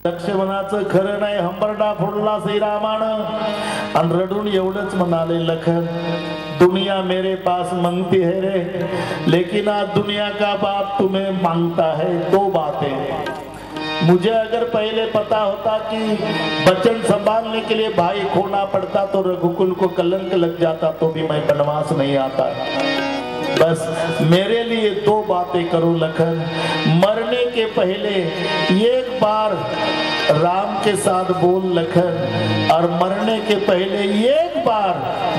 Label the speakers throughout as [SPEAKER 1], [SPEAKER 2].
[SPEAKER 1] लक्ष्मणाचं खरं नाही, हंबरडा फोडला श्रीरामानं आणि रडून एवढंच म्हणाले, लखन दुनिया मेरे पास मांगती है रे, लेकिन आज दुनिया का बाप तुम्हें मांगता है। दो बातें, मुझे अगर पहले पता होता कि बचन संभालने के लिए भाई खोना पड़ता तो रघुकुल को कलंक लग जाता तो भी मैं वनवास नहीं आता। बस मेरे लिए दो बातें करो लखन, मरने के पहले एक बार राम के साथ बोल लखन, और मरने के पहले एक बार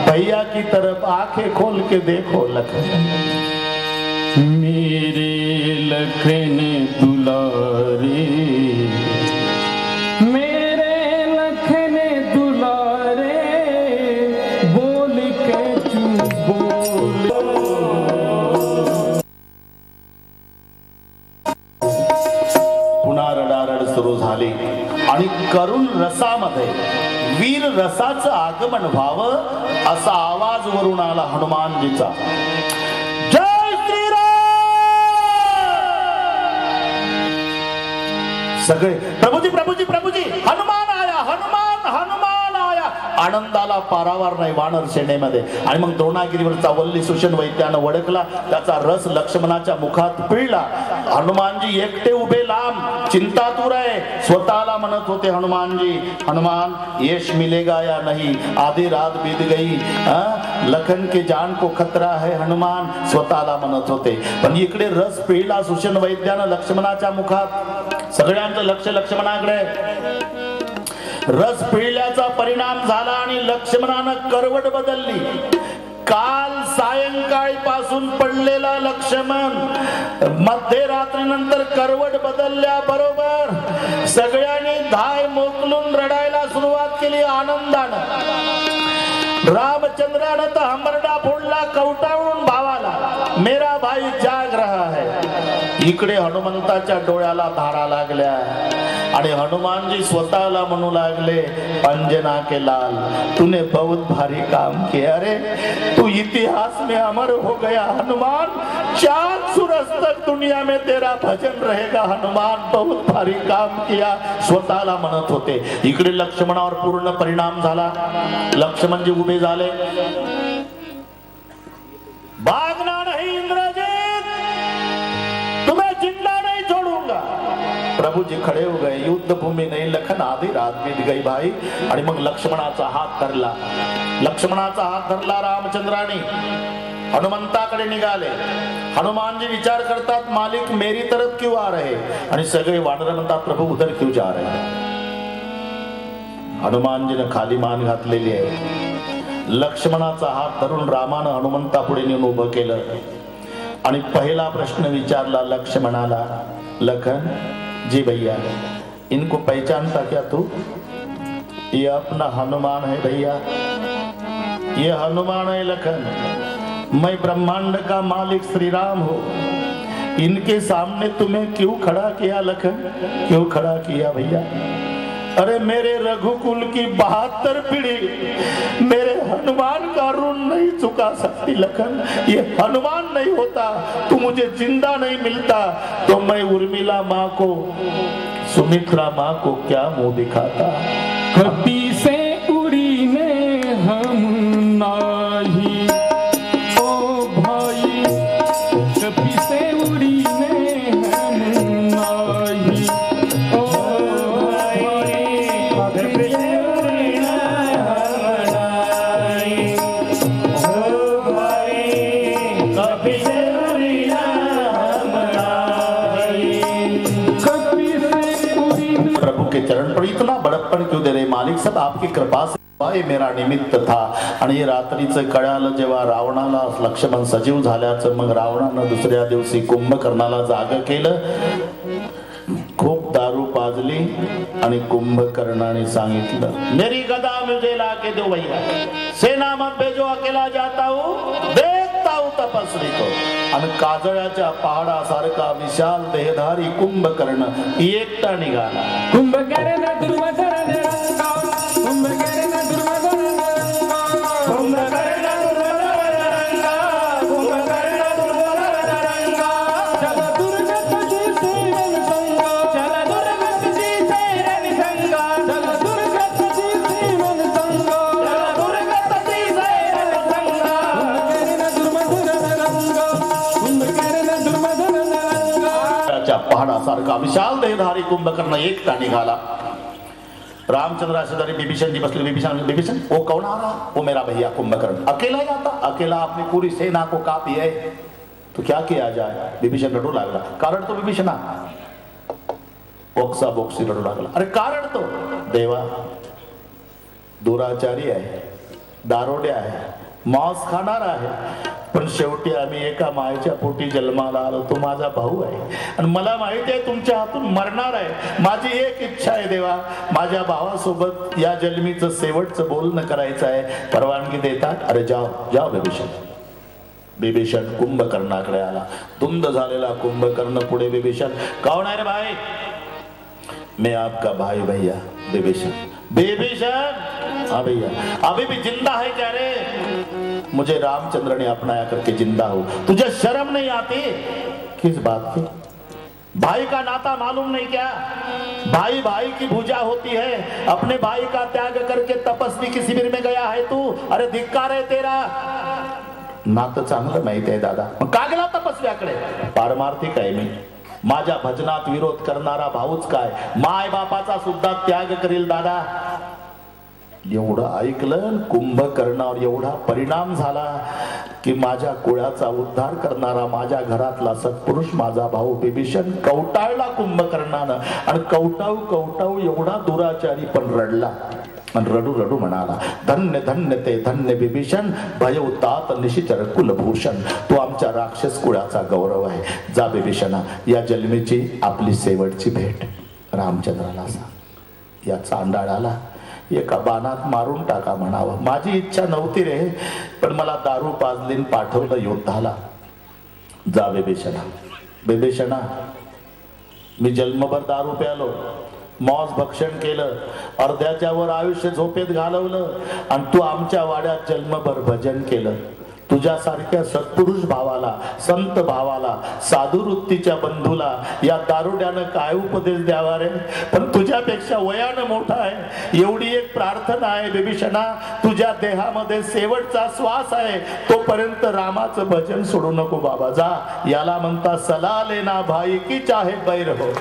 [SPEAKER 1] भैया की तरफ आंखें खोल के देखो लखन।
[SPEAKER 2] मेरे लखन दुलारे, मेरे लखन दुलारे, बोल के चुप बोल।
[SPEAKER 1] पुन्हा रडारड सुरू झाली आणि करुण रसामध्ये वीर रसाचं आगमन व्हावं असा आवाज वरून आला हनुमानजीचा। जय श्रीराम! सगळे प्रभुजी प्रभुजी प्रभुजी, हनुमान आया, हनुमान हनुमान आया। आनंदाला पारावार नाही वानर सेनेमध्ये। आणि मग द्रोणागिरीवरचा वल्ली सुषण वैद्यानं वडकला, त्याचा रस लक्ष्मणाच्या मुखात पिळला। हनुमानजी एकटे उभे लांब चिंतातुर आहे, स्वतःला म्हणत होते हनुमानजी, हनुमान यश मिलेगा या नहीं, आधी रात बीत गई, लखन के जान को खतरा है हनुमान, स्वतःला म्हणत होते। पण इकडे रस पिळला सुषण वैद्यानं लक्ष्मणाच्या मुखात। सगळ्यांचं लक्ष लक्ष्मणाकडे। रस पिळल्याचा परिणाम झाला आणि लक्ष्मणानं करवट बदलली। काल सायंकाळी पासून पडलेला लक्ष्मण मध्यरात्रीनंतर करवट बदलल्या बरोबर सगळ्यांनी धाय मोकलून रडायला सुरुवात केली आनंदानं। रामचंद्रानं तर हंबरडा फोडला कवटाळून भावाला, मेरा भाई जाग रहा है। इकडे हनुमंताच्या डोळ्याला धारा लागल्या आणि हनुमानजी स्वतःला म्हणू लागले, अंजना के लाल तूने बहुत भारी काम किया रे, तू इतिहास में अमर हो गया हनुमान, 4 सूरज तक दुनिया में तेरा भजन रहेगा हनुमान, बहुत भारी काम किया, स्वतःला म्हणत होते। इकडे लक्ष्मणावर पूर्ण परिणाम झाला। लक्ष्मणजी उभे झाले, भागना नहीं इंद्रजीत, तुम्हें जिंदा नहीं छोड़ूंगा। प्रभु जी खड़े हो गए, युद्ध भूमि नहीं लखन, आधी रात बीत गई भाई। आणि मग लक्ष्मणाचा हात धरला, लक्ष्मणाचा हात धरला रामचंद्राने, हनुमंताकडे निघाले। हनुमानजी विचार करतात, मालिक मेरी तरफ क्यों आ रहे, आणि सगळे वानर म्हणतात, प्रभु उधर क्यों जा रहे हैं। हनुमानजीने खाली मान घातलेली आहे। लक्ष्मणाचा हात धरून रामानं हनुमंता पुढे नेऊन उभं केलं आणि पहिला प्रश्न विचारला लक्ष्मणाला, लखन जी भैया इनको पहचानता क्या तू, ये अपना हनुमान है भैया, ये हनुमान है लखन, मैं ब्रह्मांड का मालिक श्री राम हूँ, इनके सामने तुम्हें क्यों खड़ा किया लखन, क्यों खड़ा किया भैया। अरे मेरे रघुकुल की 72 पीढ़ी मेरे हनुमान का ऋण नहीं चुका सकती लखन, ये हनुमान नहीं होता तो मुझे जिंदा नहीं मिलता, तो मैं उर्मिला माँ को, सुमित्रा माँ को क्या मुंह दिखाता।
[SPEAKER 2] कपी से उड़ीने हम नाही, ओ भाई कपी से उड़ीने हम नाही, ओ
[SPEAKER 1] चरण पर इतना बड़प्पन क्यों दे रहे मालिक, सब आपकी कृपा से ये मेरा निमित्त था। आणि रात्रीचं कळालं जेव्हा रावणाला लक्ष्मण सजीव झाल्याचं, मग रावणानं दुसऱ्या दिवशी कुंभकर्णाला जाग केलं, खूप दारू पाजली आणि कुंभकर्णाने सांगितलं, मेरी गदा मुझे लाके दो भैया, सेना मत भेजो, अकेला जाता हूँ, देखता हूँ तपस्वी को। आणि काजळ्याच्या पहाडासारखा विशाल देहधारी कुंभकर्ण एकटा निघाला।
[SPEAKER 2] कुंभकर्ण दुर्वासा रंगा, कुंभकर्ण दुर्वासा रंगा, कुंभकर्ण दुर्वासा रंगा, कुंभकर्ण दुर्वासा रंगा, चला दुर्गत जी शरण संगा, चला दुर्गत जी शरण
[SPEAKER 1] का विशाल देहधारी कुंभकर्ण एकटा निघाला. रामचंद्र शेजारी विभीषण जी बसले. विभीषण वो कौन आ रहा? वो मेरा भैया कुंभकर्ण. अकेला ही आता, अकेला अपनी पूरी सेना को कापी है, तो क्या किया जाए? विभीषण रडू लागला. कारण तो विभीषणा ओक्सा बोक्सी रडू लागला. अरे कारण तो देवा दुराचारी आहे, दारोड्या आहे, मांस खाणार आहे, पण शेवटी आम्ही एका मायेच्या पोटी जन्माला आलो. तो माझा भाऊ आहे आणि मला माहिती आहे तुमच्या हातून मरणार आहे. माझी एक इच्छा आहे देवा, माझ्या भावासोबत या जन्मीचं शेवटचं बोलणं करायचं आहे. परवानगी देतात? अरे जाओ जाओ विभीषण. विभीषण कुंभकर्णाकडे आला. धुंद झालेला कुंभकर्ण पुढे. विभीषण कौन है रे भाई? मैं आपका भाई भैया विभीषण. विभीषण हाँ भैया, अभी भी जिंदा है क्या रे? मुझे रामचंद्र ने अपनाया करके जिंदा हो. तुझे शर्म नहीं आती? किस बात की? भाई का नाता मालूम नहीं क्या? भाई भाई की भुजा होती है. अपने भाई का त्याग करके तपस्वी की शिविर में गया है तू. अरे धिक्कार है तेरा. नातं चांगलं माहिती आहे दादा. मग का गेला तपस्व्याकडे? पारमार्थिक आहे मी. माझ्या भजनात विरोध करणारा भाऊच काय, माय बापाचा सुद्धा त्याग करील दादा. एवढं ऐकलं कुंभकर्णावर एवढा परिणाम झाला की माझ्या कुळाचा उद्धार करणारा माझ्या घरातला सत्पुरुष माझा भाऊ विभीषण कवटाळला कुंभकर्णानं. आणि कवटाळू कवटाळू एवढा दुराचारी पण रडला. आणि रडू रडू म्हणाला, धन्य धन्य ते धन्य विभीषण, भयउतात निशिचर कुलभूषण. तो आमच्या राक्षस कुळाचा गौरव आहे. जा विभीषणा, या जन्मीची आपली शेवटची भेट रामचंद्राला सांग. या चांडाळाला एका बाणात मारून टाका म्हणावं. माझी इच्छा नव्हती रे, पण मला दारू पाजलीन पाठवलं युद्धाला. जा विभीषणा. विभीषणा, मी जन्मभर दारू प्यालो, मौज भक्षण केलं, अर्ध्याच्या वर आयुष्य झोपेत घालवलं, आणि तू आमच्या वाड्यात जन्मभर भजन केलं. तुझ्यासारख्या सत्पुरुष भावाला, संत भावाला, साधू वृत्तीच्या बंधूला या दारुड्यानं काय उपदेश द्यावा रे? पण तुझ्यापेक्षा वयानं मोठा आहे. एवढी एक प्रार्थना आहे विभीषणा, तुझ्या देहामध्ये शेवटचा श्वास आहे तोपर्यंत रामाचं भजन सोडू नको बाबा. जा. याला म्हणता सला लेना भाई की चाहे बैर हो.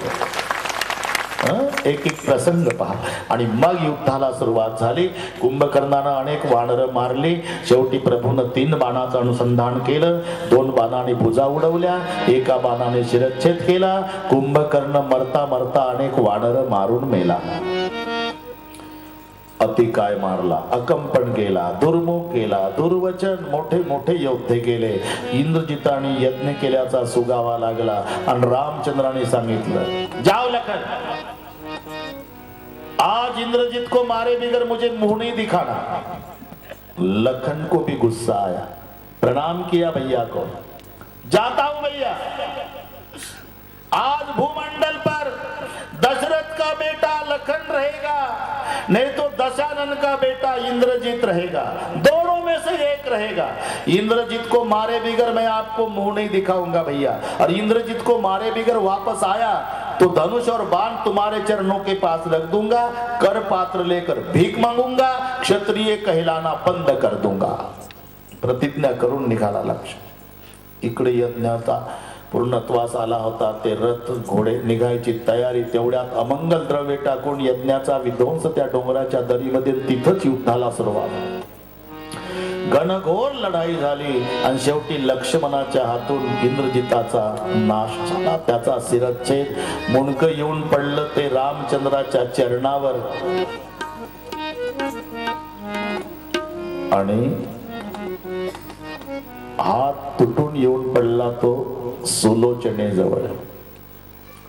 [SPEAKER 1] एक एक प्रसंग पहा. आणि मग युद्धाला सुरुवात झाली. कुंभकर्णानं अनेक वानरं मारली. शेवटी प्रभूनं 3 बाणाचं अनुसंधान केलं. 2 बाणाने भुजा उडवल्या, एका बाणाने शिरच्छेद केला. कुंभकर्ण मरता मरता अनेक वानरं मारून मेला. अति काय मारला, अकंपन केला, दुर्मुख केला, दुर्वचन, मोठे मोठे योद्धे केले. इंद्रजिताने यज्ञ केल्याचा सुगावा लागला. आणि रामचंद्राने सांगितलं, जाओ लखन, आज इंद्रजीत को मारे बिगर मुझे मुंह नहीं दिखाना. लखन को भी गुस्सा आया. प्रणाम किया भैया को. जाता हूं भैया. आज भूमंडल पर दशरथ का बेटा लखन रहेगा, नहीं तो दशानन का बेटा इंद्रजीत रहेगा. दोनों में से एक रहेगा. इंद्रजीत को मारे बिगर मैं आपको मुंह नहीं दिखाऊंगा भैया. और इंद्रजीत को मारे बिगर वापस आया तो धनुष और बाण तुम्हारे चरणों के पास रख दूंगा. कर पात्र लेकर भीख मांगूंगा. क्षत्रिय कहलाना बंद कर दूंगा. प्रतिज्ञा करून निघाला लक्ष्य. इकडे यज्ञाचा पूर्णत्वास आला होता. ते रथ घोडे निघायची तयारी. तेवढ्यात अमंगल द्रव्य टाकून यज्ञाचा विध्वंस त्या डोंगराच्या दरीमध्ये. तिथंच युद्धाला सुरुवात. घनघोर लढाई झाली आणि शेवटी लक्ष्मणाच्या हातून इंद्रजिताचा नाश झाला. त्याचा शिरच्छेद. मुंडकं येऊन पडलं ते रामचंद्राच्या चरणावर. आणि हात तुटून येऊन पडला तो सुलोचनेजवळ.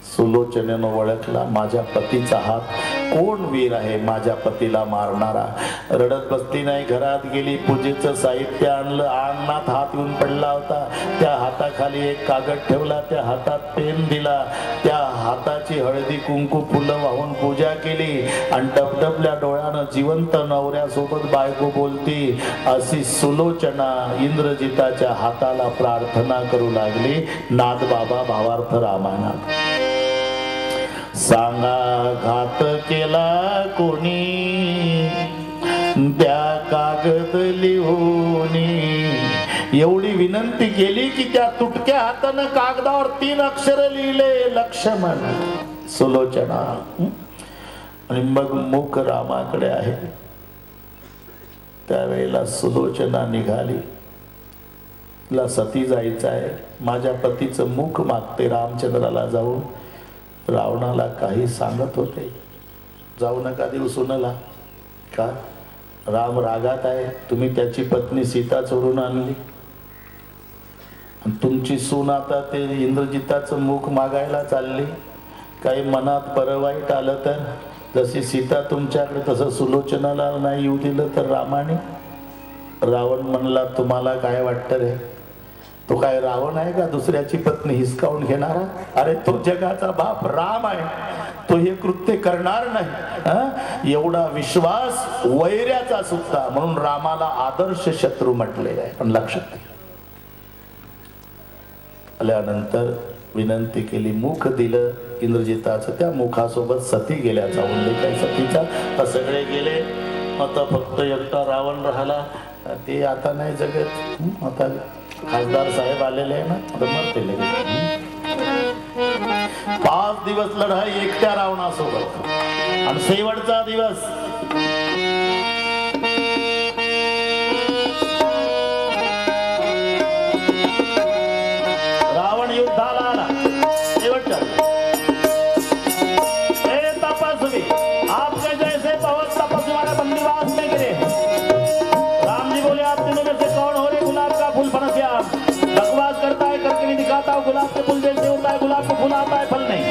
[SPEAKER 1] सुलोचनेनं ओळखला, माझ्या पतीचा हात. कोण वीर आहे माझ्या पतीला मारणारा? रडत बसली नाही. घरात गेली, पूजेचं साहित्य आणलं. अंगणात हात येऊन पडला होता. त्या हाताखाली एक कागद ठेवला, त्या हातात पेन दिला. त्या हाताची हळदी कुंकू फुलं वाहून पूजा केली. आणि डबडबल्या डोळ्यानं जिवंत नवऱ्यासोबत बायको बोलती अशी सुलोचना इंद्रजिताच्या हाताला प्रार्थना करू लागली. नाथबाबा भावार्थ रामायणात. सांगा घात केला कोणी, त्या कागद लिहूनी एवढी विनंती केली की त्या तुटक्या हातानं कागदावर 3 अक्षर लिहिले, लक्ष्मण सुलोचना. आणि मग मुख रामाकडे आहे. त्यावेळेला सुलोचना निघाली. तिला सती जायचं आहे. माझ्या पतीचं मुख मागते रामचंद्राला जाऊन. रावणाला काही सांगत होते, जाऊ नका देऊ सुनला. का? राम रागात आहे, तुम्ही त्याची पत्नी सीता चोरून आणली. तुमची सून आता ते इंद्रजिताचं मुख मागायला चालली. काही मनात परवाईट आलं तर, जशी सीता तुमच्याकडे तसं सुलोचनाला नाही येऊ दिलं तर रामाने. रावण म्हणला, तुम्हाला काय वाटतं रे? तो काय रावण आहे का दुसऱ्याची पत्नी हिसकावून घेणारा? अरे तो जगाचा बाप राम आहे, तो हे कृत्य करणार नाही. एवढा विश्वास वैऱ्याचा सुद्धा, म्हणून रामाला आदर्श शत्रू म्हटले आहे. पण लक्षात घ्या, आल्यानंतर विनंती केली, मुख दिलं इंद्रजिताचं. त्या मुखासोबत सती गेल्याचा उल्लेख आहे सतीचा. तर सगळे गेले, आता फक्त एकटा रावण राहिला. ते आता नाही जगत. आता खासदार साहेब आलेले आहे ना, आता मरते लगेच. 5 दिवस लढाई एकट्या रावणासोबत. आणि शेवटचा दिवस रावण युद्धाला आला. शेवटचा तपस्वी आपके जैसे बहुत तपस्वी वाला बंदीवास में गिरे. राम जी बोले, आप तीनों में से कौन हो रे गुलाब का फूल फनसिया? बकवास करता है, करके नहीं दिखाता हूँ. गुलाब के फूल जैसे होता है, गुलाब को फूल आता है, फल नहीं.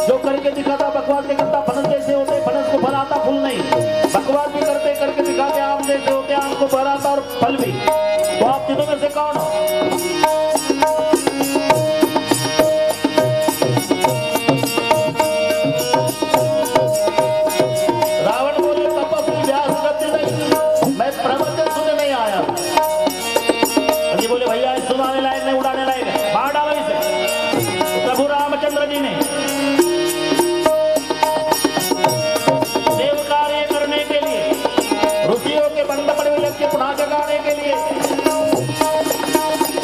[SPEAKER 1] जो करके दिखाता बकवास नहीं करता. फनस जैसे होते, फनस को फल आता, फूल नहीं. बकवास भी करते, करके दिखाते आम जैसे होते, आम को फल आता और फल भी. तो आप तीनों में से कौन हो? रावण बोले, तपस्वी व्यास गति नहीं, मैं प्रवचन सुनने नहीं आया. जी बोले, भैया सुनाने लायक नहीं, उड़ाने लायक है, बाहर डालो इसे. प्रभु रामचंद्र जी ने देव कार्य करने के लिए, ऋषियों के बंद पड़े हुए यज्ञ पुनः जगाने के लिए,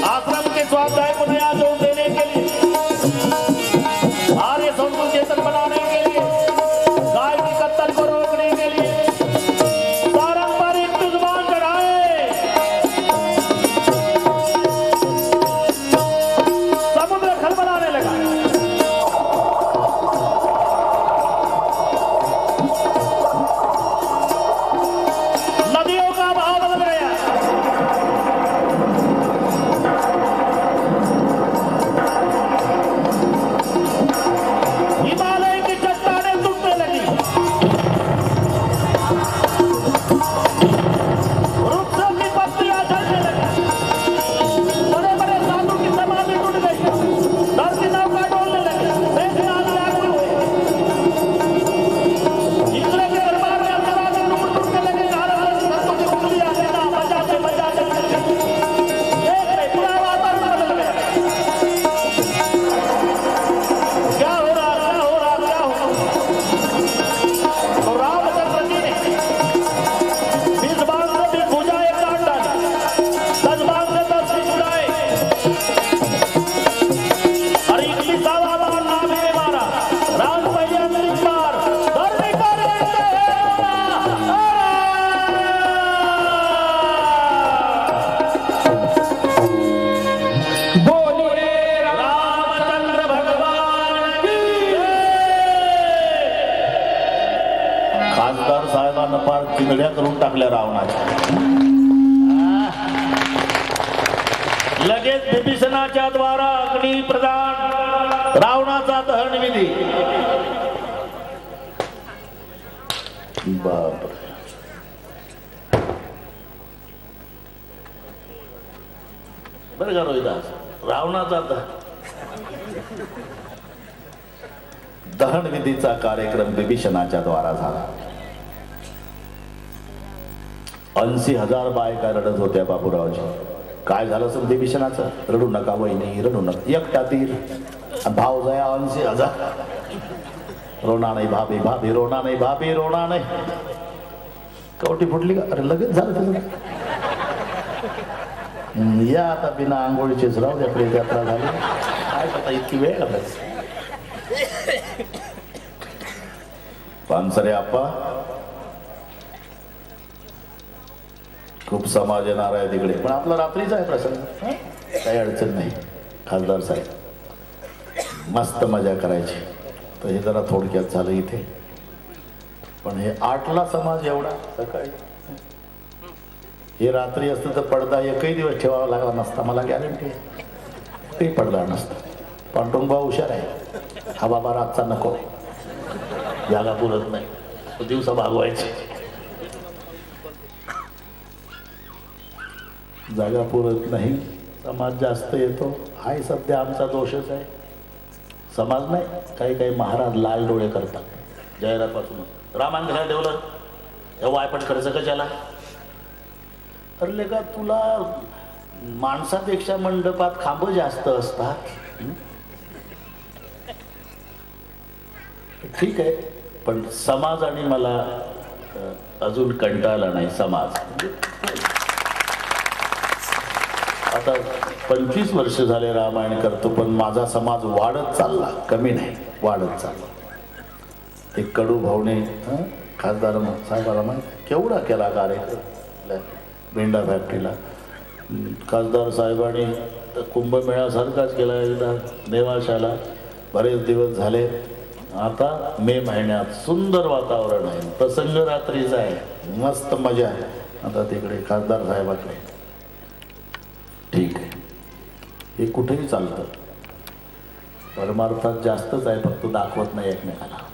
[SPEAKER 1] आश्रम के स्वाध्याय को नया जोर देने के लिए, आर्य संतुल चेतन बनाने के लिए, गाय की कत्तल को रोकने के लिए पारंपरिक दुश्मन चढ़ाए. समुद्र खलबलाने लगा. नदियों का बहाव बदल गया. हिमालय की चट्टानें टूटने लगी. वृक्षों की पत्तियां झड़ने लगी. बड़े बड़े साधु की समाधि टूट गई. धरती नौका डोलने लगी. मेघनाद व्याकुल हुए. इंद्र के दरबार में अंतराल टूट टूटने लगे. हर हर संतों की उंगलियां लेना बजाते बजाते एक पूरा वातावरण बदल गया. क्या हो रहा, क्या हो रहा, क्या हो रहा? तो रामचंद्र जी ने 20 बाण से भी भुजाएं काट डाली. 10 बाण से 10 भी भुजाएं. और 21 बाण नाभि में मारा. राम पहिया में एक बार धरती पर रहते
[SPEAKER 2] बोलिए
[SPEAKER 1] रामचंद्र भगवान की जय. खासदार साहेबांना फार चिंगड्या करून टाकल्या रावणाच्या. लगेच विभीषणाच्या द्वारा अग्नी प्रदान, रावणाचा दहन विधी. बापरे. बरं का रोहिदास, रावणाचा दहन विधीचा कार्यक्रम विभीषणाच्या द्वारा झाला. 80,000 बायका रडत होत्या बापूरावजी. काय झालं असेल विभीषणाचं? रडू नका वहिनी, रडू नका. एकटा तीर, भाव जया 80,000. रोना नाही भाभी, भाभी रोना नाही, भाभी रोना नाही. कवटी फुटली का? अरे लगेच झालं त्याचं. या आता बिना आंघोळीचेच राहू द्या, आपली यात्रा झाली काय आता इतकी वेळ लागला. पानसरे आप्पा खूप समाज येणार आहे तिकडे, पण आपला रात्रीचा आहे प्रसंग, काही अडचण नाही. खासदार साहेब मस्त मजा करायची. तर हे जरा थोडक्यात झालं इथे, पण हे 8ला समाज एवढा सकाळी, हे रात्री असतं तर पडदा एकही दिवस ठेवावा लागला नसता, मला गॅरंटी आहे. काही पडदा नसता. पांडुरंग हुशार आहे. हा बाबा रातचा नको, जागा पुरत नाही, तो दिवसा भागवायचे. जागा पुरत नाही, समाज जास्त येतो. हाय सध्या आमचा दोषच आहे. समाज नाही, काही काही महाराज लाल डोळे करतात जाहिरातपासून. रामायण कशाला ठेवलं, एवढा वायपट खर्च कशाला. ठरले का तुला माणसापेक्षा मंडपात खांब जास्त असतात. ठीक आहे, पण समाज आणि मला अजून कंटाळला नाही. समाज आता 25 वर्ष झाले रामायण करतो, पण माझा समाज वाढत चालला, कमी नाही, वाढत चालला. ते कडू भाऊने खासदार साहेबाला माहिती केवढा केला कार्यक्रम भेंडा फॅक्टरीला. खासदार साहेबांनी कुंभमेळ्यासारखाच केला एकदा नेवाशाला. बरेच दिवस झाले. आता मे महिन्यात सुंदर वातावरण आहे, प्रसंग रात्रीचा आहे, मस्त मजा आहे. आता तिकडे खासदार साहेबाकडे ठीक आहे, हे कुठेही चालतं. परमार्थात जास्तच आहे, फक्त दाखवत नाही एकमेकाला.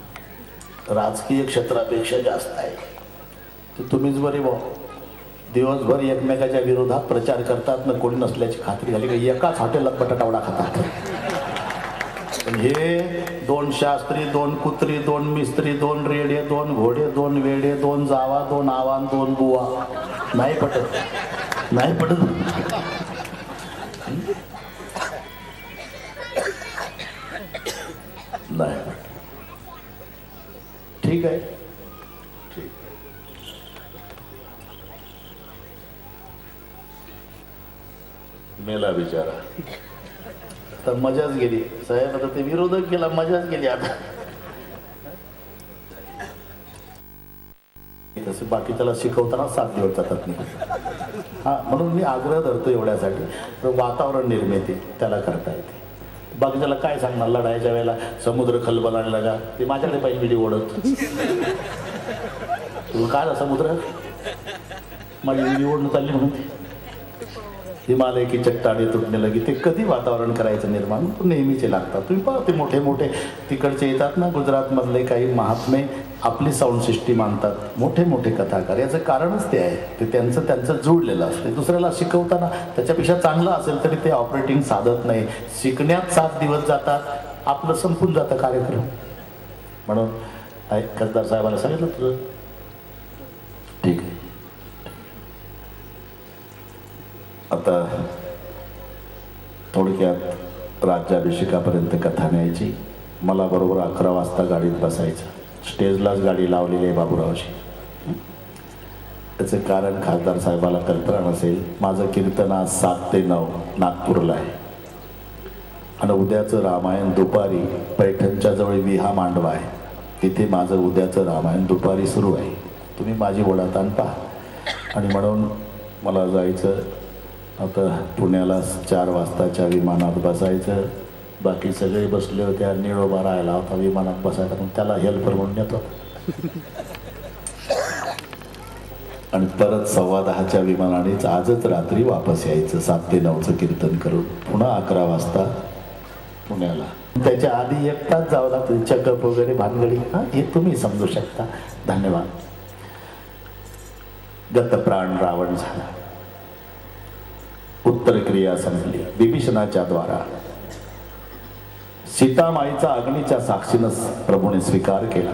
[SPEAKER 1] राजकीय क्षेत्रापेक्षा जास्त आहे. तर तुम्हीच बरे भाऊ दिवसभर एकमेकाच्या विरोधात प्रचार करतात ना, कोणी नसल्याची खात्री झाली की एकाच हॉटेलात बटाटावडा खातात. पण हे 2 शास्त्री, 2 कुत्री, 2 मिस्त्री, 2 रेडे, 2 घोडे, 2 वेडे, 2 जावा, 2 आवान, 2 बुवा. नाही पटत, नाही पटत. नाही ठीक आहे, ठीक. मेला बिचारा, तर मजाच गेली साहेब. आता ते विरोधक केला, मजाच गेली. आता तसे बाकी त्याला शिकवताना 7 दिवस जातात नाही. हा, म्हणून मी आग्रह धरतो एवढ्यासाठी, तर वातावरण निर्मिती त्याला करता येते. बाकी त्याला काय सांगणार, लढायच्या वेळेला समुद्र खलबलाने लगा, ते माझ्याकडे पाहिजे विडी ओढत. तुला काय समुद्र, माझी विडी ओढणं चालली म्हणून हिमालय की चट्टाने तुटणे लगी. ते कधी वातावरण करायचं निर्माण, नेहमीचे लागतात. तुम्ही पहा ते मोठे मोठे तिकडचे येतात ना, गुजरातमधले काही महात्मे आपली साऊंड सिस्टीम आणतात, मोठे मोठे कथाकार. याचं कारणच ते आहे, ते त्यांचं जुळलेलं असते. दुसऱ्याला शिकवताना त्याच्यापेक्षा चांगलं असेल तरी ते ऑपरेटिंग साधत नाही. शिकण्यात 7 दिवस जातात, आपलं संपून जातं कार्यक्रम. म्हणून खासदार साहेबांना सांगितलं तुझं ठीक आहे. आता थोडक्यात राज्याभिषेकापर्यंत कथा न्यायची. मला बरोबर 11 वाजता गाडीत बसायचं. स्टेजलाच गाडी लावलेली आहे बाबूरावची. त्याचं कारण खासदार साहेबाला कल्पना नसेल. माझं कीर्तन आज 7 ते 9 नागपूरला आहे, आणि उद्याचं रामायण दुपारी पैठणच्या जवळ विहा मांडवा आहे, तिथे माझं उद्याचं रामायण दुपारी सुरू आहे. तुम्ही माझी ओढाताण पहा. आणि म्हणून मला जायचं. आता पुण्याला 4 वाजताच्या विमानात बसायचं. बाकी सगळे बसले होते, निळोबा राहायला होता विमानात बसायला, पण त्याला हेल्पर म्हणून येतो. आणि परत 10:15च्या विमानानेच आजच रात्री वापस यायचं. 7 ते 9चं कीर्तन करून पुन्हा 11 वाजता पुण्याला. त्याच्या आधी 1 तास जावं लागतं, चेकअप वगैरे भानगडी. हा, हे तुम्ही समजू शकता. धन्यवाद. गतप्राण रावण झाला, उत्तर क्रिया संपली. विभीषणाच्या द्वारा सीतामाईचा अग्नीच्या साक्षीनं प्रभूने स्वीकार केला.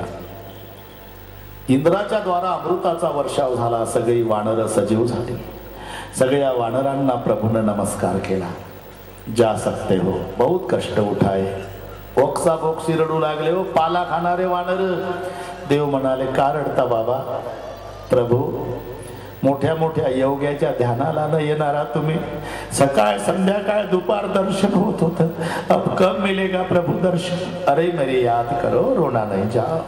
[SPEAKER 1] इंद्राच्या द्वारा अमृताचा वर्षाव झाला. सगळी वानर सजीव झाली. सगळ्या वानरांना प्रभूने नमस्कार केला. जा सकते हो, बहुत कष्ट उठाए. बोक्सा बोक्सी रडू लागले हो पाला खाणारे वानर. देव म्हणाले, का रडता बाबा? प्रभू, मोठ्या मोठ्या योग्याच्या ध्यानाला न येणारा तुम्ही सकाळ संध्याकाळ दुपार दर्शन होत होत अब कब मिलेगा प्रभु दर्शन, अरे मेरी याद करो रोना नहीं जाओ.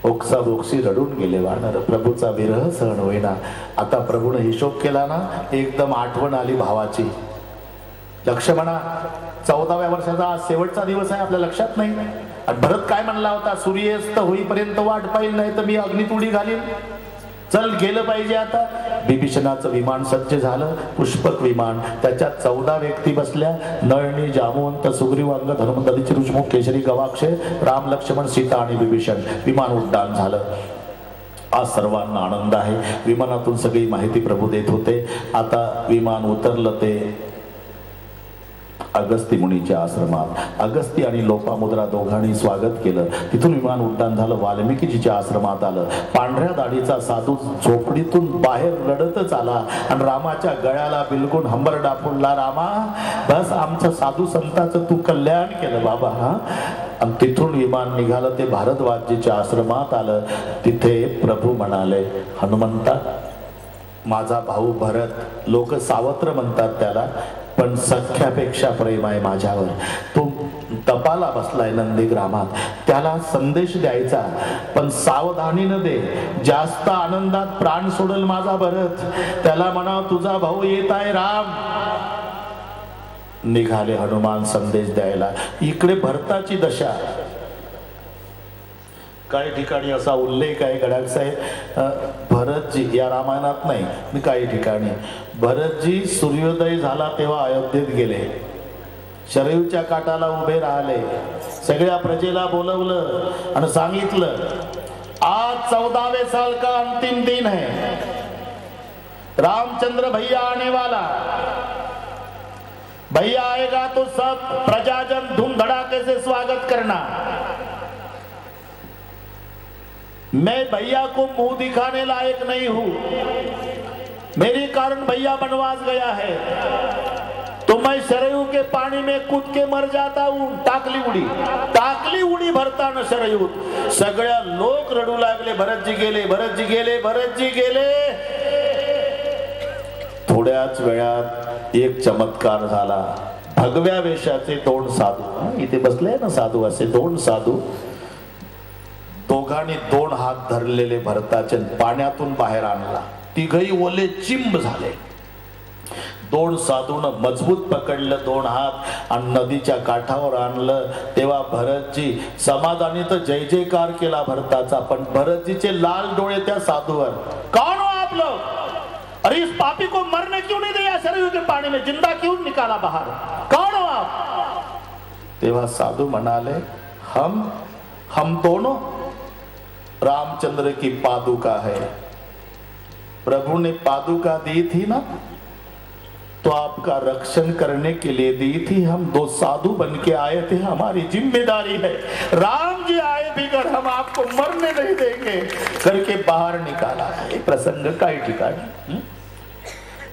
[SPEAKER 1] ओक्सा बोक्सी रडून गेले वानर, प्रभूचा विरह सहन होईना. आता प्रभूने हिशोब केला ना, एकदम आठवण आली भावाची. लक्ष्मणा 14व्या वर्षाचा आज शेवटचा दिवस आहे, आपल्या लक्षात नाही. आणि भरत काय म्हणला होता, सूर्यास्त होईपर्यंत वाट पाहिल, नाही तर मी अग्नीत उडी घालीन. चल गेलं पाहिजे आता. बिभीषणाचं विमान सज्ज झालं, पुष्पक विमान. त्याच्यात 14 व्यक्ती बसल्या. नळनी, जामवंत, सुग्रीव, अंग, धर्म, दलित, रुचमुख, केशरी, गवाक्षे, राम, लक्ष्मण, सीता आणि बिभीषण. विमान उड्डाण झालं. आज सर्वांना आनंद आहे. विमानातून सगळी माहिती प्रभू देत होते. आता विमान उतरलं ते अगस्ती मुनीच्या आश्रमात. अगस्ती आणि लोपामुद्रा दोघांनी स्वागत केलं. तिथून विमान उड्डाण झालं, वाल्मिकीजीच्या आश्रमात आलं. पांढऱ्या दाढीचा साधू झोपडीतून बाहेर रडतच आला आणि रामाच्या गळ्याला बिलगून हंबरडा फुलला, रामा बस आमचं साधू संताचं तू कल्याण केलं बाबा. आणि तिथून विमान निघालं ते भारद्वाजजीच्या आश्रमात आलं. तिथे प्रभू म्हणाले, हनुमंता माझा भाऊ भरत, लोक सावत्र म्हणतात त्याला, पण सख्यापेक्षा प्रेम आहे माझ्यावर. तो तपाला बसलाय नंदीग्रामात, त्याला संदेश द्यायचा, पण सावधानीनं दे. जास्त आनंदात प्राण सोडल माझा भरत. त्याला म्हणा तुझा भाऊ येत आहे राम. निघाले हनुमान संदेश द्यायला. इकडे भरताची दशा. काही ठिकाणी असा उल्लेख आहे गडाख साहेब, भरतजी या रामायणात नाही, काही ठिकाणी भरतजी सूर्योदय झाला तेव्हा अयोध्येत गेले. शरयूच्या काठाला उभे राहिले. सगळ्या प्रजेला बोलवलं आणि सांगितलं, आज 14वें साल का अंतिम दिन है, रामचंद्र भैया आने वाला. भैया आएगा तो सब प्रजाजन धूम धड़ाके से स्वागत करना. मैं भैया को मुंह दिखाने लायक नहीं हूं, मेरे कारण भैया बनवास गया है, तो मैं सरयू के पानी में कूद के मर जाता हूं. टाकली उडी भरताना सरयूत. सगळ्या लोक रडू लागले, भरतजी गेले, भरतजी गेले, भरतजी गेले. थोड्याच वेळात एक चमत्कार झाला. भगव्या वेशाचे 2 साधू, इथे बसले ना साधू, असे 2 साधू, दोघांनी 2 हात धरलेले भरताचे पाण्यातून बाहेर आणला. तिघही ओले चिंब झाले. 2 साधून मजबूत पकडलं 2 हात आणि नदीच्या काठावर आणलं. तेव्हा भरतजी समाधानी तर जय जयकार केला भरताचा, पण भरतजीचे लाल डोळे त्या साधूवर. कौन हो आप लोग? अरे इस पापी को मरने क्यों नहीं दिया सरयू के पानी में, जिंदा क्यों निकाला बाहर? कौन हो आप? तेव्हा साधू म्हणाले, हम दोनों रामचंद्र की पादुका है. प्रभु ने पादुका दी थी ना, तो आपका रक्षण करने के लिए दी थी. हम 2 साधु बन के आए थे, हमारी जिम्मेदारी है. राम जी आए बिगड़, हम आपको मरने नहीं देंगे करके बाहर निकाला. हे प्रसंग काही ठिकाणी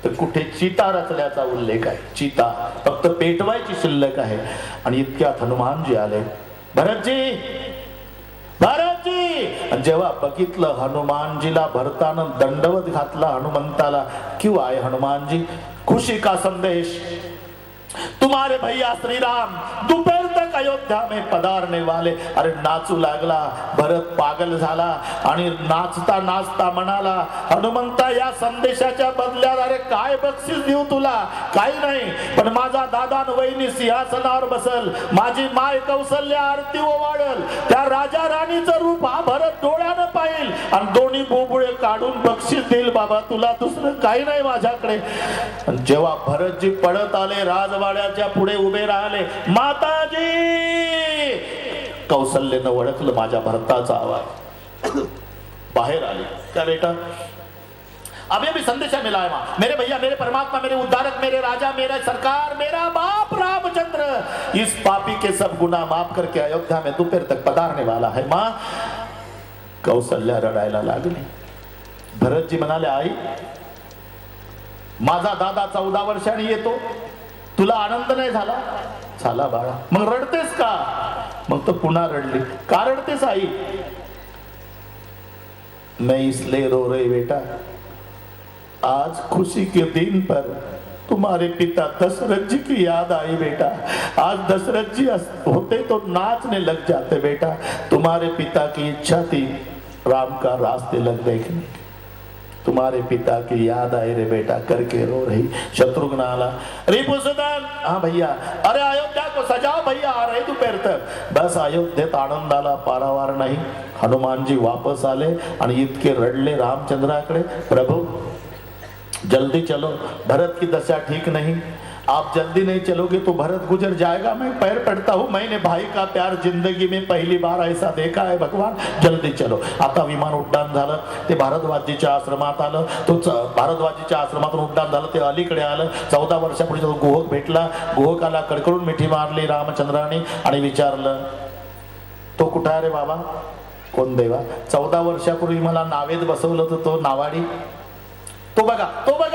[SPEAKER 1] तर कुठे चिता रचल्याचा उल्लेख आहे. चिता फक्त पेटवायची शिल्लक आहे. आणि इतक्यात हनुमानजी आले. भरतजी, जेव्हा बघितलं हनुमानजीला, भरतानं दंडवत घातला हनुमंताला. क्यों आए हनुमान जी? खुशी का संदेश. तुम्हारे भैया श्री राम दोपहर तक अयोध्या में पधारने वाले. अरे नाचू लागला. भरत पागल झाला आणि नाचता नाचता म्हणाला, हनुमंता या संदेशाच्या बदल्यात अरे काय बक्षीस देऊ तुला? काही नाही, पण माझा दादा वहिनी सिंहासनावर बसल, माझी माय कौशल्या आरती ओवाळल, त्या राजा राणीचं रूप हा भरत डोळ्यानं पाहिल आणि दोन्ही बोबुळे काढून बक्षीस देईल बाबा तुला, दुसरं काही नाही माझ्याकडे. जेव्हा भरतजी पळत आले, राजवाड्याच्या पुढे उभे राहिले. माताजी, कौशल्यनं ओळखलं माझ्या भरताचा आवाज. बाहेर आले. क्या बेटा? अभी अभी संदेशा मिला है मां. मेरे भैया, मेरे परमात्मा, मेरे उद्धारक, मेरे राजा, मेरा सरकार, मेरा बाप रामचंद्र इस पापी के सब गुनाह माफ करके अयोध्या में दोपहर तक पधारने वाला है. मां, कौशल्या रडायला लागली. भरतजी म्हणाले, आई माझा दादा 14 वर्षांनी येतो, तुला आनंद नाही झाला? झाला बाळा. मग रडतेस का? मग तो पुन्हा रडली. का रडतेस आई? मैं इसलिए रो रही बेटा, आज खुशी के दिन पर तुम्हारे पिता दशरथ जी की याद आई बेटा। आज दशरथ जी होते तो नाचने लग जाते बेटा। तुम्हारे पिता की इच्छा थी राम का रास्ते लग देखने की। तुम्हारे पिता की याद आई रे बेटा, करके रो रही। शत्रुघ्न आला, रिपुसुदन, हाँ भैया, अरे अयोध्या को सजाओ भैया, आ रहे दोपहर तक। बस अयोध्येत आनंदाला पारावार नाही। हनुमानजी वापस आले आणि इतके रडले रामचंद्राकडे, प्रभु जल्दी चलो, भरत की दशा ठीक नहीं, आप जल्दी नहीं चलोगे तो भरत गुजर जाएगा। मैं पैर पड़ता हूँ, मैंने भाई का प्यार जिंदगी में पहली बार ऐसा देखा है भगवान, जल्दी चलो। आता विमान उड्डाण झालं, ते भारद्वाजीच्या आश्रमात आलं। तो भारद्वाजीच्या आश्रमातून उड्डाण झालं, ते अलीकडे आलं। 14 वर्षापूर्वी तो गुहक भेटला। गुहकाला कडकडून मिठी मारली रामचंद्राने आणि विचारलं, तो कुठं आहे रे बाबा? कोण देवा? 14 वर्षापूर्वी मला नावेत बसवलं होतं तो नावाडी, तो बघा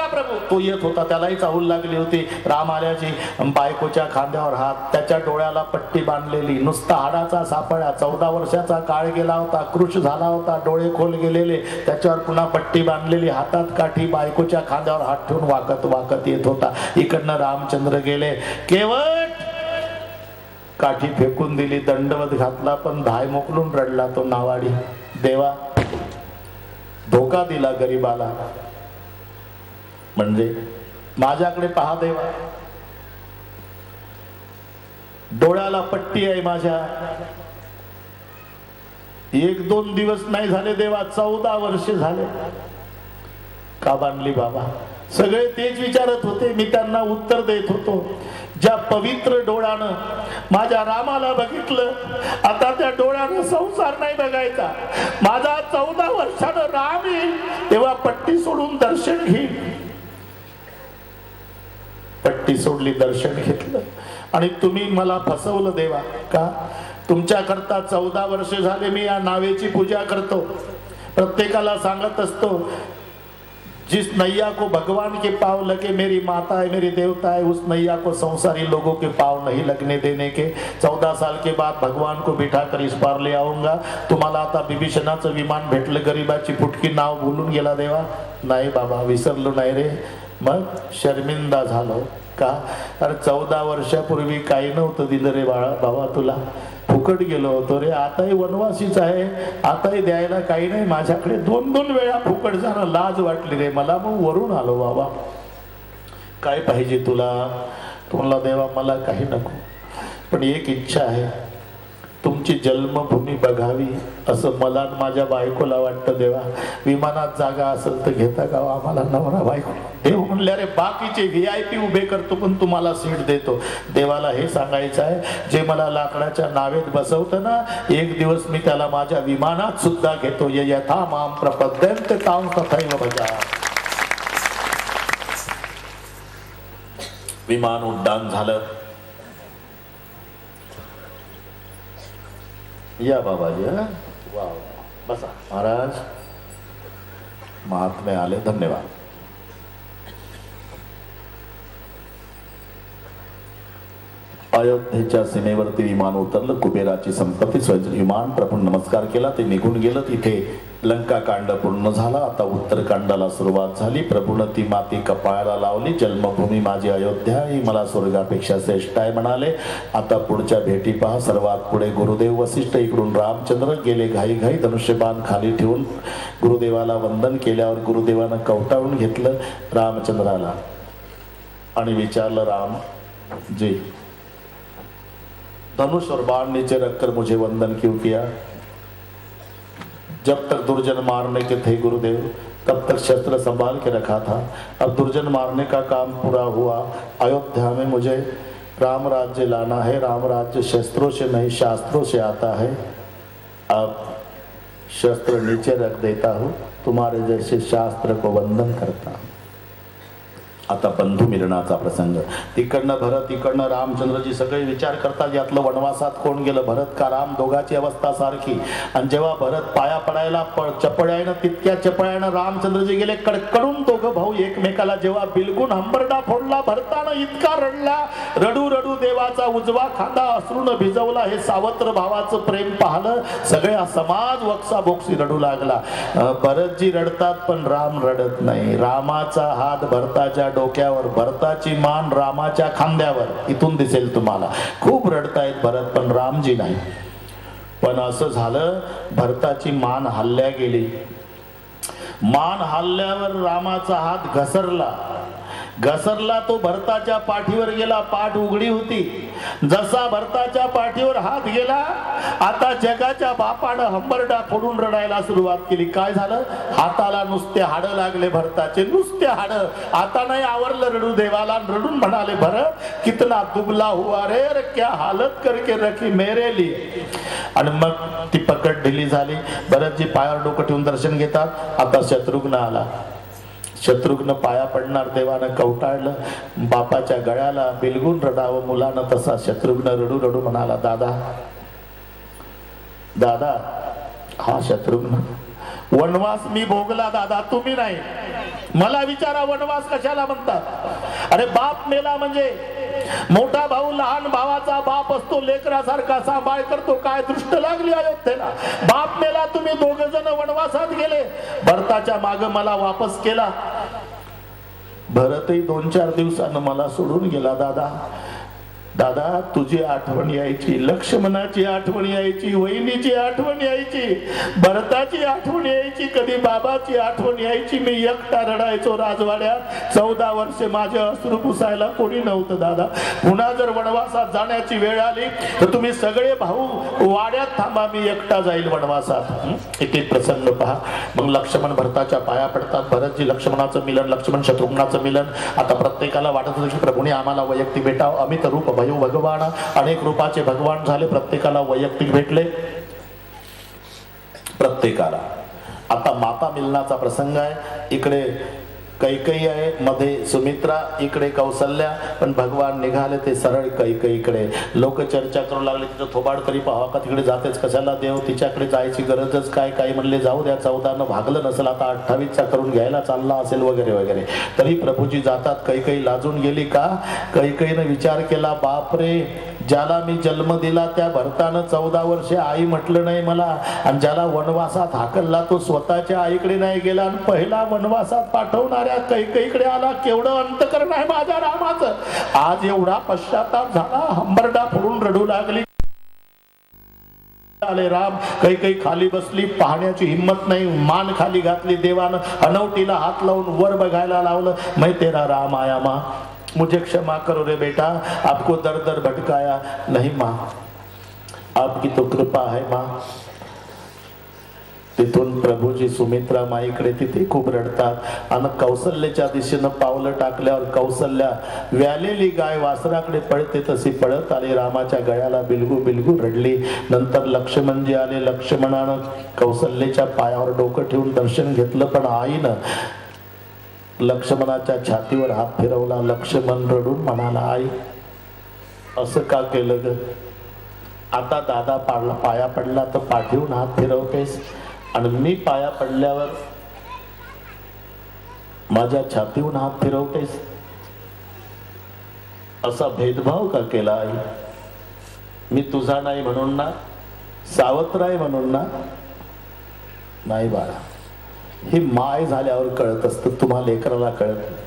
[SPEAKER 1] प्रभू, तो येत होता। त्यालाही चाहूल लागली होती। राम आल्याची बायकोच्या खांद्यावर हात, त्याच्या डोळ्याला पट्टी बांधलेली, नुसता हाडाचा सापळा। 14 वर्षाचा काळ गेला होता, कृश झाला होता, डोळे खोल गेलेले, त्याच्यावर पुन्हा पट्टी बांधलेली, हातात काठी, बायकोच्या खांद्यावर हात ठेवून वाकत वाकत येत होता। इकडनं रामचंद्र गेले, केवट काठी फेकून दिली, दंडवत घातला, पण धाय मोकलून रडला तो नावाडी। देवा, धोका दिला गरीबाला, म्हणजे माझ्याकडे पहा देवा, डोळ्याला पट्टी आहे माझ्या। 1-2 दिवस नाही झाले देवा, 14 वर्ष झाले। का बांधली बाबा? सगळे तेच विचारत होते, मी त्यांना उत्तर देत होतो। ज्या पवित्र डोळ्यानं माझ्या रामाला बघितलं, आता त्या डोळ्यानं संसार नाही बघायचा। माझा 14 वर्षानं राम येईल तेव्हा पट्टी सोडून दर्शन घेईल। पट्टी सोडली, दर्शन घेतलं, आणि तुम्ही मला फसवलं देवा। का? तुमच्या करता 14 वर्ष झाले मी या नावेची पूजा करतो। प्रत्येकाला सांगत असतो, जिस नैया को भगवान के पाव लगे मेरी माता है, मेरी देवता है, उस नैया को संसारी लोगों के पाव नहीं लगने देने के। 14 साल के बाद भगवान को बिठाकर इस पार ले आऊंगा। तुम्हाला आता बिभीषणाचं विमान भेटलं, गरीबाची फुटकी नाव भुलून गेला देवा? नाही बाबा, विसरलो नाही रे। मग शर्मिंदा झालो का? अरे 14 वर्षापूर्वी काही नव्हतं दिलं रे बाळा, बाबा तुला फुकट गेलो होतो रे। आताही वनवासीच आहे, आताही द्यायला काही नाही माझ्याकडे। 2-2 वेळा फुकट जाणं लाज वाटली रे मला, मग वरून आलो बाबा। काय पाहिजे तुला? तुम्हाला देवा मला काही नको, पण एक इच्छा आहे, तुमची जन्मभूमी बघावी असं मला माझ्या बायकोला वाटतं देवा। विमानात जागा असेल तर घेता का आम्हाला नवरा बायको? देव म्हणले, अरे बाकीचे VIP उभे करतो पण तुम्हाला सीट देतो। देवाला हे सांगायचं आहे, जे मला लाकडाच्या नावेत बसवतं ना, एक दिवस मी त्याला माझ्या विमानात सुद्धा घेतो। यथा माम प्रपद्यन्ते तां तथैव भजा। विमान उड्डाण झालं। या बाबाजी, वा बसा महाराज, महात्मे आले, धन्यवाद। अयोध्येच्या सीमेवरती विमान उतरलं, कुबेराची संपत्ती स्वयं विमान प्रभू नमस्कार केला, ते निघून गेलं। तिथे लंका कांड पूर्ण झाला, आता उत्तरकांडाला सुरुवात झाली। प्रभूनं ती माती कपाळाला लावली, जन्मभूमी माझी अयोध्या ही मला स्वर्गापेक्षा श्रेष्ठ आहे म्हणाले। आता पुढच्या भेटी पहा। सर्वात पुढे गुरुदेव वसिष्ठ, इकडून रामचंद्र गेले घाई घाई, धनुष्यबाण खाली ठेवून गुरुदेवाला वंदन केल्यावर गुरुदेवानं कवटाळून घेतलं रामचंद्राला आणि विचारलं, राम जी, धनुष और बाण नीचे रखकर मुझे वंदन क्यों किया? जब तक दुर्जन मारने के थे गुरुदेव, तब तक शस्त्र संभाल के रखा था। अब दुर्जन मारने का काम पूरा हुआ, अयोध्या में मुझे राम राज्य लाना है। राम राज्य शस्त्रों से नहीं शास्त्रों से आता है। अब शस्त्र नीचे रख देता हूँ, तुम्हारे जैसे शास्त्र को वंदन करता हूँ। आता बंधू मिलनाचा प्रसंग. तिकडनं भरत, इकडनं रामचंद्रजी सगळे विचार करतात यातलं वनवासात कोण गेलं, भरत का राम, दोघाची अवस्था सारखी. आणि जेव्हा भरत पाया पडायला चपळायनं, तितक्या चपळायनं रामचंद्रजी गेले कडकडून. दोघं भाऊ एकमेकाला जेव्हा बिलगून हंबरडा फोडला, भरतानं इतका रडला, रडू रडू देवाचा उजवा खांदा अश्रूनं भिजवला. हे सावत्र भावाचं प्रेम पाहलं सगळ्या समाज वक्साबोक्सी रडू लागला. भरतजी रडतात पण राम रडत नाही. रामाचा हात भरताच्या डोक्यावर, भरताची मान रामाच्या खांद्यावर. इथून दिसेल तुम्हाला. खूप रडतायत भरत पण रामजी नाही. पण असं झालं, भरताची मान हल्ल्या गेली. मान हल्ल्यावर रामाचा हात घसरला तो भरताच्या पाठीवर गेला. पाठ उघडी होती. जसा भरताच्या पाठीवर हात गेला, आता जगाच्या बापानं हंबरडा फोडून रडायला सुरुवात केली. काय झालं? हाताला नुसते हाडं लागले भरताचे, नुसते हाडं. आता नाही आवरलं रडू देवाला. रडून म्हणाले, भरत कितना दुबला हुआ रे, क्या हालत करके रखी मेरे लिए. आणि मग ती पकड ढिली झाली. भरतजी पायावर डोकं ठेवून दर्शन घेतात. आता शत्रुघ्न आला. शत्रुघ्न पाया पडणार, देवानं कवटाळलं. बापाच्या गळ्याला बिलगून रडावं मुलानं, तसा शत्रुघ्न रडू रडू म्हणाला, दादा दादा. हा शत्रुघ्न, वनवास मी भोगला दादा, तुम्ही नाही. मला विचारा वनवास कशाला म्हणतात? अरे बाप मेला म्हणजे मोठा भाऊ लहान भावाचा बाप असतो, लेकरासारखा सांभाळ करतो. काय दृष्ट लागली अयोध्येला? बाप मेला, तुम्ही दोघ जण वनवासात गेले. भरताच्या माग मला वापस केला. भरतही 2-4 दिवसानं मला सोडून गेला. दादा दादा, तुझी आठवण यायची, लक्ष्मणाची आठवण यायची, वहिनीची आठवण यायची, भरताची आठवण यायची, कधी बाबाची आठवण यायची. मी एकटा रडायचो राजवाड्यात. 14 वर्षे माझे अश्रू पुसायला कोणी नव्हतं दादा. पुन्हा जर वनवासात जाण्याची वेळ आली तर तुम्ही सगळे भाऊ वाड्यात थांबा, मी एकटा जाईल वनवासात. एक एक प्रसंग पहा. मग लक्ष्मण भरताच्या पाया पडतात. भरतजी लक्ष्मणाचं मिलन, लक्ष्मण शत्रुघ्नाचं मिलन. आता प्रत्येकाला वाटत होतं की प्रभूने आम्हाला वैयक्तिक भेटावं. अमित रूप भगवान, अनेक रूपाचे भगवान झाले. प्रत्येकाला वैयक्तिक भेटले, प्रत्येकाला. आता माता मिलनाचा प्रसंग आहे. इकडे कैकेयी आहे, मध्ये सुमित्रा, इकडे कौसल्या. पण भगवान निघाले ते सरळ कैकेयीकडे. लोक चर्चा करू लागले, तिचं थोबाड तरी पाहावं का, तिकडे जातेच कशाला देव, तिच्याकडे जायची गरजच काय. काही म्हणले जाऊ द्या, 14नं भागलं नसेल, आता 28चा करून घ्यायला चालला असेल वगैरे वगैरे. तरी प्रभूजी जातात. कैकेयी लाजून गेली का? कैकेयीनं विचार केला, बापरे, ज्याला मी जन्म दिला त्या भरतानं 14 वर्षे आई म्हटलं नाही मला. आणि ज्याला वनवासात हाकलला तो स्वतःच्या आईकडे नाही गेला आणि पहिला वनवासात पाठवणाऱ्या कैकेयीकडे आला. केवढं अंतकरण आहे माझ्या रामाचं. आज एवढा पश्चाताप झाला, हंबरडा फोडून रडू लागली. आले राम. कैकेयी खाली बसली, पाहण्याची हिम्मत नाही. मान खाली घातली. देवानं हनवटीला हात लावून वर बघायला लावलं. मैं तेरा राम आया माँ, मुझे क्षमा करो रे बेटा, आपको दर दर भटकाया नहीं माँ, आपकी तो कृपा है माँ. तिथून प्रभूजी सुमित्रा माईकडे तिथे खूप रडतात. आणि कौसल्याच्या दिशेनं पावलं टाकल्यावर कौसल्या व्यालेली गाय वासराकडे पळते तशी पळत आली. रामाच्या गळ्याला बिलगू बिलगू रडली. नंतर लक्ष्मणजी आले. लक्ष्मणानं कौसल्याच्या पायावर डोकं ठेवून दर्शन घेतलं. पण आईनं लक्ष्मणाच्या छातीवर हात फिरवला. लक्ष्मण रडून म्हणाला, आई असं का केलं ग? आता दादा पाया पडला तर पाठीवून हात फिरवतेस, आणि मी पाया पडल्यावर माझ्या छातीहून हात फिरवतेस. असा भेदभाव का केला आई? मी तुझा नाही म्हणून ना, सावत्राय म्हणून ना? नाही बाळा, ही माय झाल्यावर कळत असतं, तुम्हाला लेकराला कळत नाही.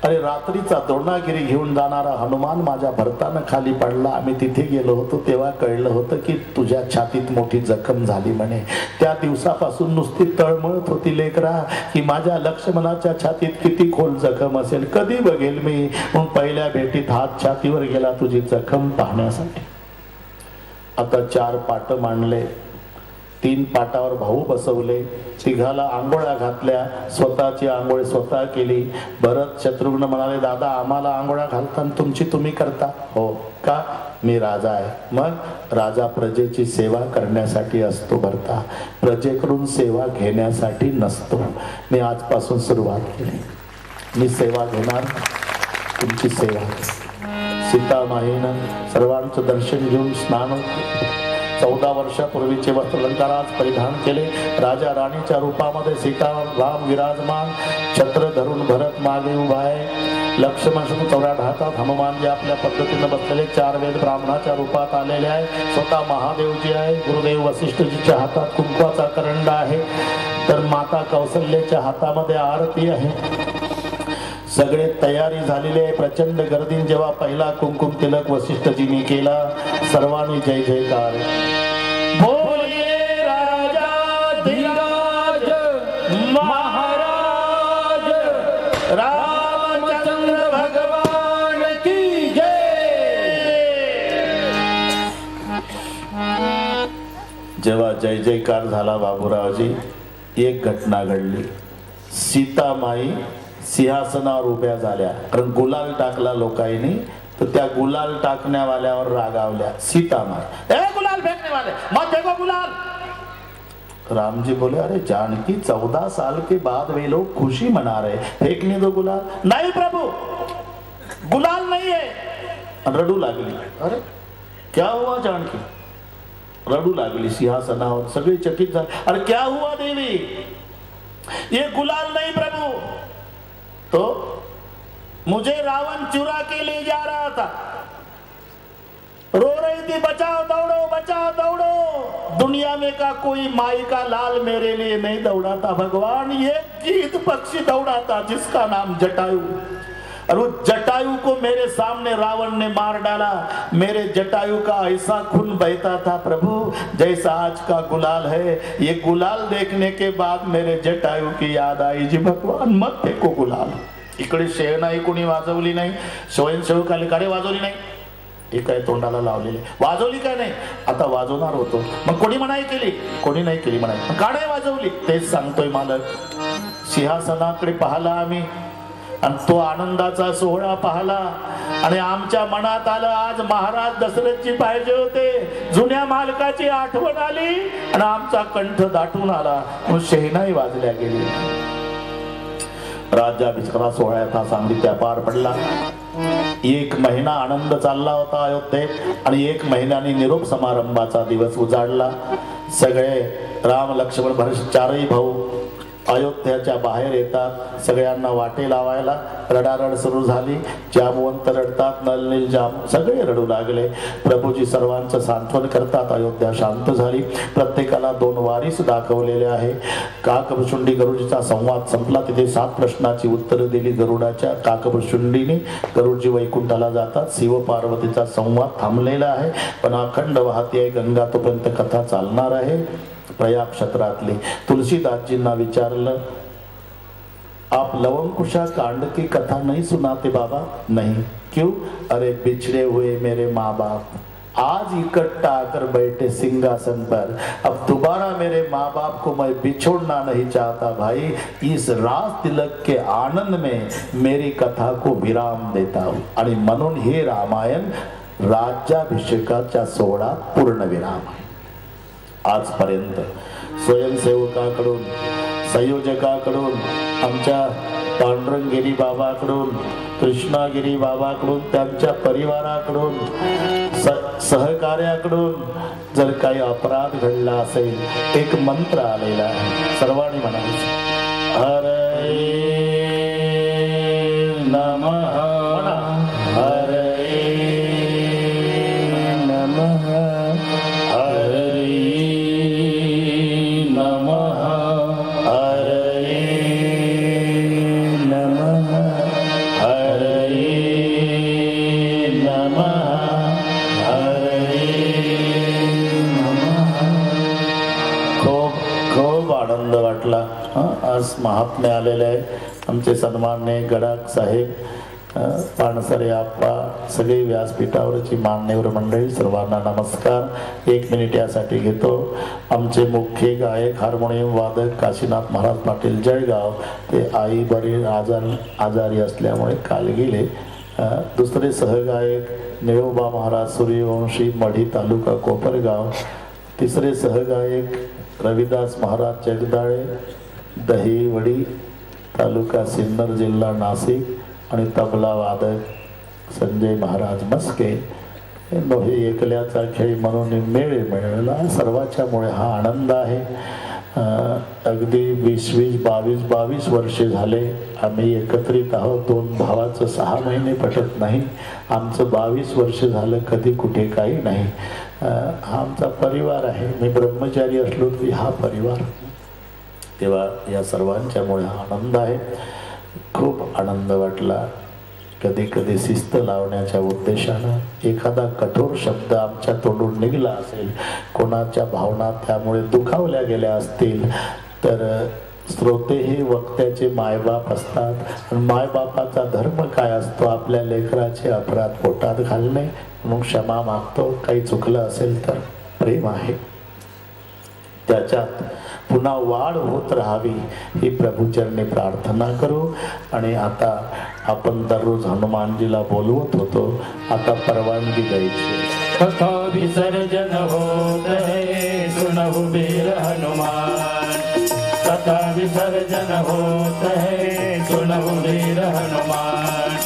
[SPEAKER 1] अरे रात्रीचा द्रोणागिरी घेऊन जाणारा हनुमान माझ्या भरतानं खाली पडला. आम्ही तिथे गेलो होतो तेव्हा कळलं होतं की तुझ्या छातीत मोठी जखम झाली म्हणे. त्या दिवसापासून नुसती तळमळत होती लेकरा की माझ्या लक्ष्मणाच्या छातीत किती खोल जखम असेल, कधी बघेल मी. मग पहिल्या भेटीत हात छातीवर गेला तुझी जखम पाहण्यासाठी. आता 4 पाट मांडले. 3 पाटावर भाऊ बसवले. तिघाला आंघोळ्या घातल्या. स्वतःची आंघोळ स्वतः केली. भरत शत्रुघ्न म्हणाले, दादा आम्हाला आंघोळ्या घालताना तुमची तुम्ही करता? हो का? मी राजा आहे. मग राजा प्रजेची सेवा करण्यासाठी असतो भरता, प्रजेकडून सेवा घेण्यासाठी नसतो. मी आजपासून सुरुवात केली. मी सेवा घेणार, तुमची सेवा. सीतामाईनं सर्वांचं दर्शन घेऊन स्नान 14 वर्षापूर्वीचे वस्त्रलंकार आज परिधान केले. राजा राणीच्या रूपामध्ये सीताराम विराजमान, छत्र धरून भरत मागे उभा आहे. लक्ष्मण चौऱ्या हातात, हनुमान जे आपल्या पद्धतीनं बसलेले, 4 वेद ब्राह्मणाच्या रूपात आलेले आहे. स्वतः महादेवजी आहे. गुरुदेव वसिष्ठजीच्या हातात कुंकवाचा करंडा आहे, तर माता कौसल्याच्या हातामध्ये आरती आहे. सगळे तयारी झालेली आहे. प्रचंड गर्दीने जेव्हा पहिला कुंकुम तिलक वसिष्ठजींनी केला, सर्वांनी जय जयकार. बोलिये राजा धीराज महाराज रामचंद्र भगवान की जय. जेव्हा जय जयकार झाला बाबूरावजी, एक घटना घडली. सीतामाई सिंहासनावर उभ्या झाल्या, कारण गुलाल टाकला लोकांनी, तर त्या गुलाल टाकण्यावाल्यावर रागावल्या. सीतामाई, ए गुलाल फेंकने वाले, मत फेंको गुलाल. राम जी बोले, अरे जानकी 14 साल के बाद वे लोग खुशी मना रहे, फेंकने दो गुलाल. नहीं प्रभु, गुलाल नहीं है. रडू लागली. अरे क्या हुआ जानकी? रडू लागली सिंहासनावर. सगळे चकित झाले. अरे क्या हुआ देवी? ये गुलाल नहीं प्रभु, तो मुझे रावण चुरा के ले जा रहा था, रो रही थी बचाओ दौड़ो बचाओ दौड़ो. दुनिया में का कोई माई का लाल मेरे लिए नहीं दौड़ा था भगवान, ये गीत पक्षी दौड़ा था जिसका नाम जटायु. और वो जटायु को मेरे सामने रावण ने मार डाला. मेरे जटायु का ऐसा खून बहता था प्रभु जैसा आज का गुलाल है. ये गुलाल देखने के बाद मेरे जटायु की याद आई. जी भगवान मत फेको गुलाल. इकडे शेणाई कोणी वाजवली नाही, स्वयंसेवकाने काडे वाजवली नाही. हे काय तोंडाला लावलेले, वाजवली काय नाही. आता वाजवणार होतो, मग कोणी मनाई केली? कोणी नाही केली मनाई, काडे वाजवली. तेच सांगतोय मालक. सिंहासनाकडे पाहला आम्ही, आणि तो आनंदाचा सोहळा पाहला, आणि आमच्या मनात आलं आज महाराज दशरथजी पाहिजे होते. जुन्या मालकाची आठवण आली आणि आमचा कंठ दाटून आला, म्हणून शेणाई वाजल्या गेली. राज्याभिषेकाचा सोहळ्याचा सांगितल्या पार पडला. 1 महिना आनंद चालला होता अयोध्येत, आणि 1 महिन्याने निरोप समारंभाचा दिवस उजाडला. सगळे राम लक्ष्मण भरत 4ही भाऊ अयोध्याच्या बाहेर येतात. सगळ्यांना वाटे लावायला रडारड सुरू झाली. जामवंत रडतात, नलनील जाम सगळे रडू लागले. प्रभूजी सर्वांचं सांत्वन करतात. अयोध्या शांत झाली. प्रत्येकाला 2 वारीस दाखवलेले आहे. काकभुशुंडी गरुडजीचा संवाद संपला. तिथे 7 प्रश्नाची उत्तरं दिली गरुडाच्या. काकभुशुंडीने गरुडजी वैकुंठाला जातात. शिव पार्वतीचा संवाद थांबलेला आहे, पण अखंड वाहती आहे गंगा. तोपर्यंत कथा चालणार आहे. प्रयाग क्षेत्रातली तुलसीदासजींना विचारलं, आप लवंकुशा कांड की कथा नहीं सुनाते बाबा? नहीं. क्यों? अरे बिछड़े हुए मेरे माँ बाप आज इकट्ठा आकर बैठे सिंहासन पर. अब दोबारा मेरे माँ बाप को मैं बिछोड़ना नहीं चाहता भाई. इस राज तिलक के आनंद में मेरी कथा को विराम देता हूँ. आणि म्हणून हे रामायण राज्याभिषेकाचा सोहळा पूर्ण विराम आहे. आजपर्यंत स्वयंसेवकाकडून, संयोजकाकडून, आमच्या पांडुरंगगिरी बाबाकडून, कृष्णागिरी बाबाकडून, त्यांच्या परिवाराकडून, सहकार्याकडून जर काही अपराध घडला असेल, एक मंत्र आलेला आहे. सर्वांनी म्हणायचं, हरे नमः. हरे नमः. आज महात्मे आलेले आहे. आमचे सन्माननीय गडाख साहेब, पानसरे आप्पा, सगळी व्यासपीठावरची मान्यवर मंडळी, सर्वांना नमस्कार. 1 मिनिट यासाठी घेतो. आमचे मुख्य गायक हार्मोनियम वादक काशीनाथ महाराज पाटील जळगाव, ते आई बरी आजारी असल्यामुळे काल गेले. दुसरे सहगायक निळोबा महाराज सूर्यवंशी, मढी तालुका कोपरगाव. तिसरे सहगायक रविदास महाराज जगदाळे, दहिवडी तालुका सिन्नर, जिल्हा नाशिक आणि तबला वादक संजय महाराज मस्के हे एकल्याचा खेळ म्हणून मेळ मिळवला. सर्वाच्यामुळे हा आनंद आहे. अगदी 22 वर्षे झाले आम्ही एकत्रित आहोत. 2 भावाचं 6 महिने पटत नाही. आमचं 22 वर्ष झालं, कधी कुठे काही नाही. हा आमचा परिवार आहे. मी ब्रह्मचारी असलो तरी हा परिवार. तेव्हा या सर्वांच्यामुळे हा आनंद आहे. खूप आनंद वाटला. कधी कधी शिस्त लावण्याच्या उद्देशानं एखादा कठोर शब्द आमच्या तोंडून निघाला असेल, कोणाच्या भावना त्यामुळे दुखावल्या गेल्या असतील, तर श्रोते हे वक्त्याचे मायबाप असतात. आणि मायबापाचा धर्म काय असतो? आपल्या लेकराचे अपराध पोटात घालणे. म्हणून क्षमा मागतो. काही चुकलं असेल तर प्रेम आहे, त्याच्यात पुन्हा वाढ होत राहावी ही प्रभूचरणी प्रार्थना करू. आणि आता आपण दररोज हनुमानजीला बोलवत होतो, आता परवानगी द्यायची.
[SPEAKER 2] कथा विसर्जन होत है सुनहु वीर हनुमान, कथा विसर्जन होत है सुनहु वीर हनुमान,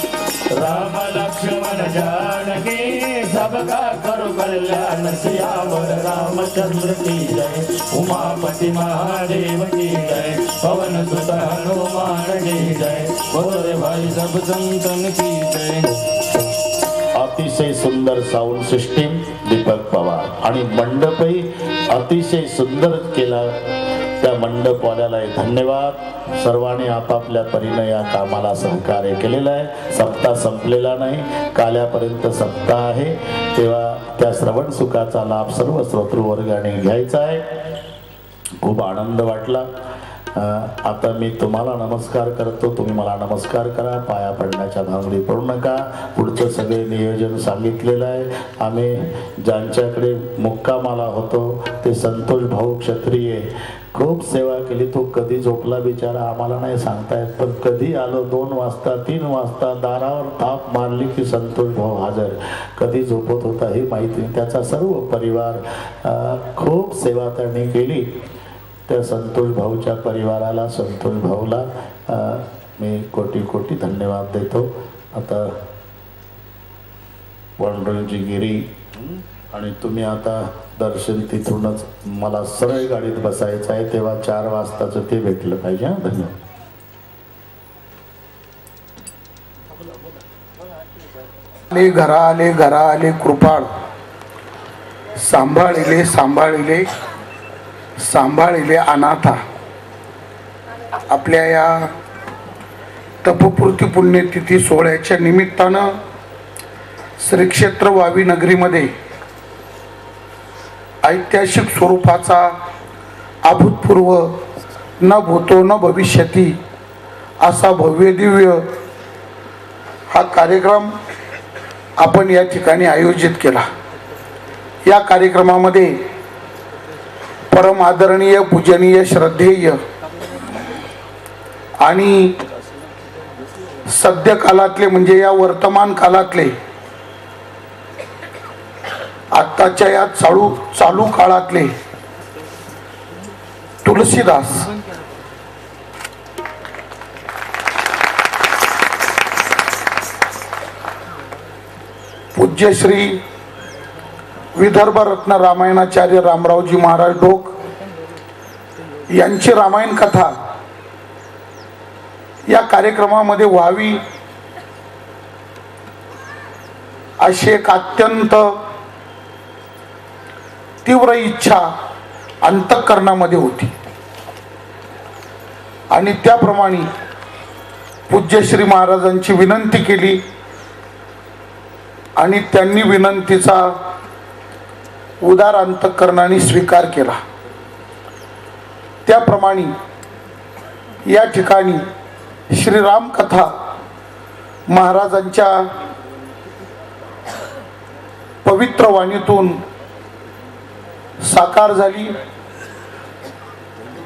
[SPEAKER 2] राम लक्ष्मण जानकी सबका करो कल्याण, सियावर रामचंद्र की जय, उमापति महादेव की जय, पवन सुत हनुमान की जय, बोले भाई सब संतन की जय.
[SPEAKER 1] अतिशय सुंदर साऊंड सिस्टीम दीपक पवार आणि मंडपही अतिशय सुंदर केला. त्या मंडपवाल्यालाही धन्यवाद. सर्वांनी आपापल्या परीने या कामाला सहकार्य केलेलं आहे. सप्ताह संपलेला नाही, काल्यापर्यंत सप्ताह आहे. तेव्हा त्या श्रवण सुखाचा लाभ सर्व श्रोतृ वर्गाने घ्यायचा आहे. खूप आनंद वाटला. आता मी तुम्हाला नमस्कार करतो, तुम्ही मला नमस्कार करा. पाया पडण्याच्या भानगडी पडू नका. पुढचं सगळे नियोजन सांगितलेलं आहे. आम्ही ज्यांच्याकडे मुक्कामाला होतो ते संतोष भाऊ क्षत्रिय, खूप सेवा केली. तो कधी झोपला बिचारा आम्हाला नाही सांगता येत, पण कधी आलो 2 वाजता 3 वाजता दारावर थाप मारली की संतोष भाऊ हजर. कधी झोपत होता हे माहिती नाही. त्याचा सर्व परिवार खूप सेवा त्यांनी केली. त्या संतोष भाऊच्या परिवाराला, संतोष भाऊला मी कोटी कोटी धन्यवाद देतो. आता पांडुरंगजी गिरी आणि तुम्ही आता दर्शन तिथूनच, मला सरळ गाडीत बसायचं आहे, तेव्हा 4 वाजताचं ते भेटलं पाहिजे. धन्यवाद.
[SPEAKER 3] घरा आले कृपाळ, सांभाळिले अनाथा. आपल्या या तपपूर्ती पुण्यतिथी सोहळ्याच्या निमित्तानं श्री क्षेत्र वावी नगरीमध्ये ऐतिहासिक स्वरूपाचा अभूतपूर्व न भूतो न भविष्यती असा भव्य दिव्य हा कार्यक्रम आपण या ठिकाणी आयोजित केला. या कार्यक्रमामध्ये परम आदरणीय, पूजनीय, श्रद्धेय आणि सद्य काळातले म्हणजे या वर्तमान काळातले, आत्ताच्या या चालू काळातले तुलसीदास पूज्य श्री विदर्भ रत्न रामायणाचार्य रामरावजी महाराज डोक यांची रामायण कथा या कार्यक्रमामध्ये व्हावी अशी एक अत्यंत तीव्र इच्छा अंतःकरणामध्ये होती. आणि त्याप्रमाणे पूज्य श्री महाराजांची विनंती केली आणि त्यांनी विनंतीचा उदार अंतःकरणाने स्वीकार केला. त्याप्रमाणे या ठिकाणी श्रीराम कथा महाराजांच्या पवित्र वाणीतून साकार झाली.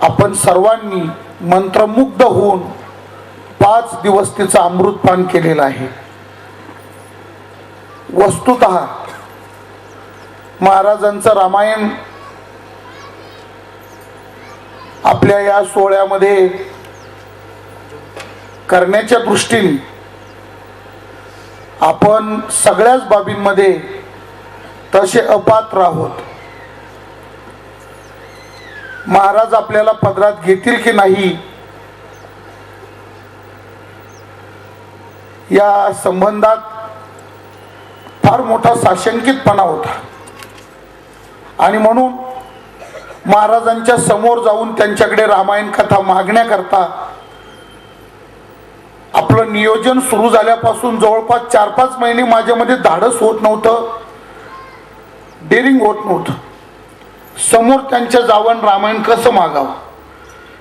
[SPEAKER 3] आपण सर्वांनी मंत्रमुग्ध होऊन 5 दिवस तिचं अमृतपान केलेलं आहे. वस्तुतः महाराजांचं रामायण आपल्या या सोहळ्यामध्ये करण्याच्या दृष्टीने आपण सगळ्याच बाबींमध्ये तसे अपात्र आहोत. महाराज आपल्याला पदरात घेतील की नाही या संबंधात फार मोठा साशंकितपणा होता आणि म्हणून महाराजांच्या समोर जाऊन त्यांच्याकडे रामायण कथा मागण्याकरता आपलं नियोजन सुरू झाल्यापासून जवळपास 4-5 महिने माझ्यामध्ये धाडस होत नव्हतं, डेअरिंग होत नव्हतं. समोर त्यांच्या जावं रामायण कसं मागावं.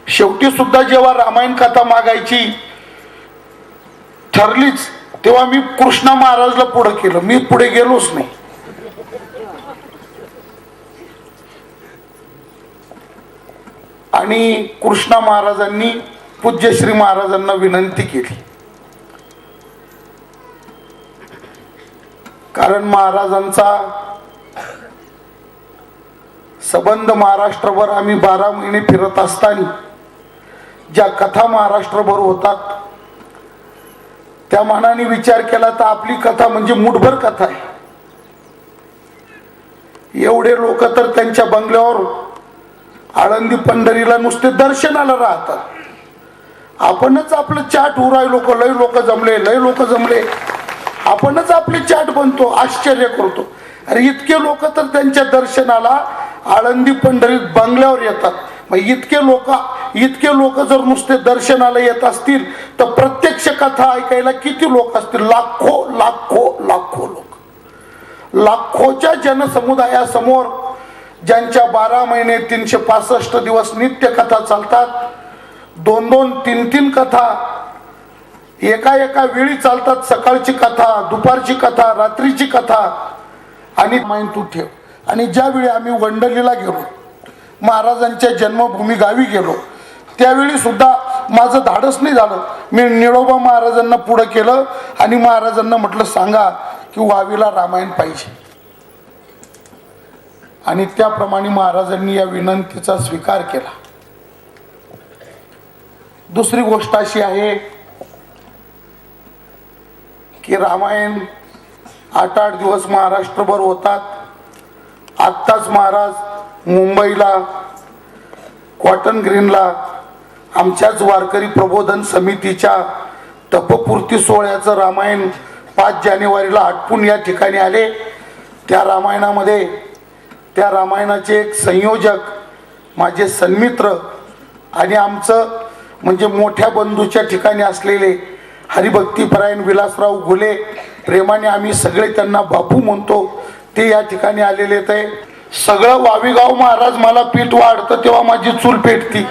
[SPEAKER 3] शेवटी सुद्धा जेव्हा रामायण कथा मागायची ठरलीच तेव्हा मी कृष्णा महाराजला पुढे केलं. मी पुढे गेलोच नाही. आणि कृष्णा महाराजांनी पूज्य श्री महाराजांना विनंती केली, कारण महाराजांचा संबंध महाराष्ट्रभर आम्ही 12 महिने फिरत असताना ज्या कथा महाराष्ट्रभर होतात त्या मानाने विचार केला तर आपली कथा म्हणजे मुठभर कथा आहे. एवढे लोक तर त्यांच्या बंगल्यावर आळंदी पंढरीला नुसते दर्शनाला राहतात. आपणच आपलं चाट उराय लोक लय लोक जमले आपणच आपले चाट बनतो, आश्चर्य करतो. अरे इतके लोक तर त्यांच्या दर्शनाला आळंदी पंढरीत बंगल्यावर येतात. मग इतके लोक जर नुसते दर्शनाला येत असतील तर प्रत्यक्ष कथा ऐकायला किती लोक असतील. लाखो लोक. लाखोच्या जनसमुदायासमोर ज्यांच्या 12 महिने 365 दिवस नित्य कथा चालतात, 2-2, 3-3 कथा एका वेळी चालतात. सकाळची कथा, दुपारची कथा, रात्रीची कथा. आणि माहिती तू ठेव. आणि ज्यावेळी आम्ही वंडलीला गेलो, महाराजांच्या जन्मभूमी गावी गेलो, त्यावेळी सुद्धा माझं धाडस नाही झालं. मी निळोबा महाराजांना पुढे केलं आणि महाराजांना म्हटलं सांगा की वावीला रामायण पाहिजे. आणि त्याप्रमाणे महाराजांनी या विनंतीचा स्वीकार केला. दुसरी गोष्ट अशी आहे की रामायण 8-8 दिवस महाराष्ट्रभर होतात. आत्ताच महाराज मुंबईला कॉटन ग्रीनला आमच्याच वारकरी प्रबोधन समितीच्या तपपूर्ती सोहळ्याचं रामायण 5 जानेवारीला आटपून या ठिकाणी आले. त्या रामायणाचे एक संयोजक माझे सन्मित्र आणि आमचं म्हणजे मोठ्या बंधूच्या ठिकाणी असलेले हरिभक्तीपरायण विलासराव घुले, प्रेमाने आम्ही सगळे त्यांना बापू म्हणतो, ते या ठिकाणी आलेले. ते सगळं वावीगाव महाराज मला पीठ वाढतं तेव्हा माझी चूल पेटती.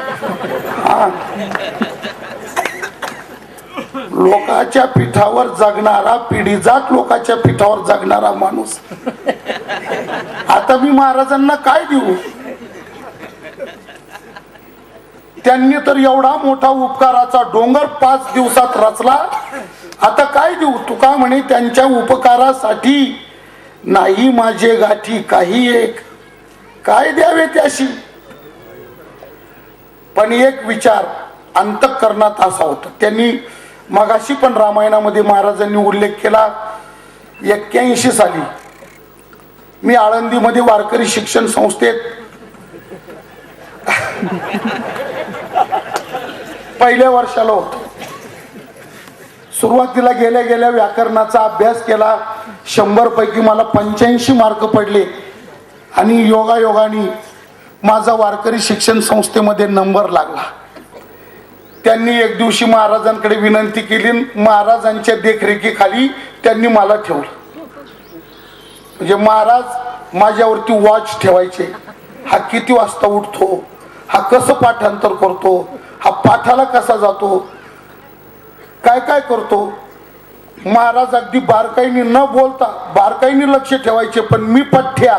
[SPEAKER 3] लोकाच्या पीठावर जगणारा, पिढीजात लोकाच्या पीठावर जगणारा माणूस. आता मी महाराजांना काय देऊ. त्यांनी तर एवढा मोठा उपकाराचा डोंगर 5 दिवसात रचला. आता काय देऊ. तुका म्हणे त्यांच्या उपकारासाठी नाही माझे गाठी काही एक, काय द्यावे त्याशी. पण एक विचार अंतःकरणात असा होता. त्यांनी मगाशी पण रामायणामध्ये महाराजांनी उल्लेख केला. 81 साली मी आळंदीमध्ये वारकरी शिक्षण संस्थेत पहिल्या वर्षाला होतो. सुरुवातीला गेल्या व्याकरणाचा अभ्यास केला. 100 पैकी मला 85 मार्क पडले आणि योगायोगाने माझा वारकरी शिक्षण संस्थेमध्ये नंबर लागला. त्यांनी एक दिवशी महाराजांकडे विनंती केली. महाराजांच्या देखरेखीखाली त्यांनी मला ठेवलं. म्हणजे महाराज माझ्यावरती वॉच ठेवायचे. हा किती वाजता उठतो, हा कसं पाठांतर करतो, हा पाठाला कसा जातो, काय काय करतो. महाराज अगदी बारकाईने न बोलता बारकाईने लक्ष ठेवायचे. पण मी पठ्ठ्या.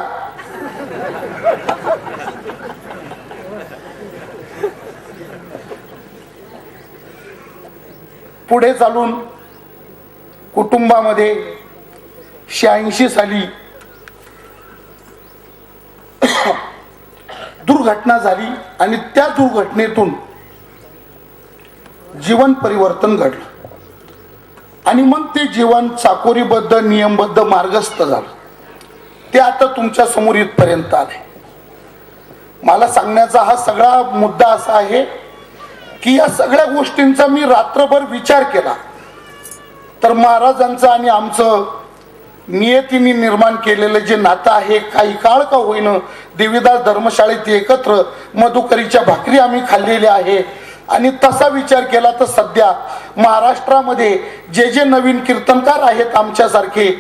[SPEAKER 3] पुढे चालून कुटुंबामध्ये 86 साली दुर्घटना झाली आणि त्या दुर्घटनेतून जीवन परिवर्तन घडलं आणि मग ते जीवन चाकोरीबद्ध नियमबद्ध मार्गस्थ झालं. ते आता तुमच्या समोर इथपर्यंत आले. मला सांगण्याचा हा सगळा मुद्दा असा आहे की या सगळ्या गोष्टींचा मी रात्रभर विचार केला तर महाराजांचं आणि आमचं नियतीने निर्माण केलेलं जे नातं आहे, काही काळ का होईना देवीदास धर्मशाळेत एकत्र मधुकरीच्या भाकरी आम्ही खाल्लेल्या आहे आणि तसा विचार केला तर सध्या महाराष्ट्रामध्ये जे जे नवीन कीर्तनकार आहेत आमच्यासारखे,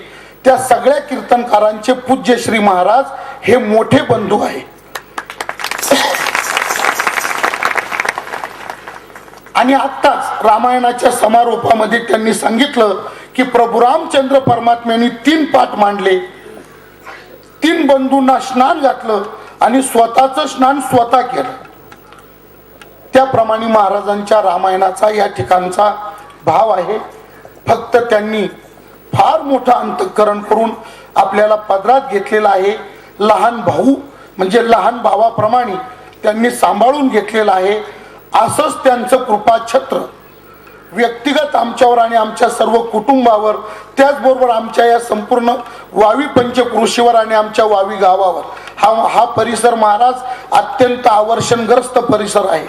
[SPEAKER 3] त्या सगळ्या कीर्तनकारांचे पूज्य श्री महाराज हे मोठे बंधू आहे. आणि आत्ताच रामायणाच्या समारोपामध्ये त्यांनी सांगितलं की प्रभू रामचंद्र परमात्म्यांनी 3 पाठ मांडले, 3 बंधूंना स्नान घातलं आणि स्वतःचं स्नान स्वतः केलं. त्याप्रमाणे महाराजांच्या रामायणाचा या ठिकाणचा भाव आहे. फक्त त्यांनी फार मोठं अंतःकरण करून आपल्याला पदरात घेतलेला आहे. लहान भाऊ म्हणजे लहान भावाप्रमाणे त्यांनी सांभाळून घेतलेला आहे. असंच त्यांचं कृपाछत्र व्यक्तिगत आमच्यावर आणि आमच्या सर्व कुटुंबावर, त्याचबरोबर आमच्या या संपूर्ण वावी पंचक्रोशीवर आणि आमच्या वावी गावावर हा परिसर महाराज अत्यंत आवर्षणग्रस्त परिसर आहे.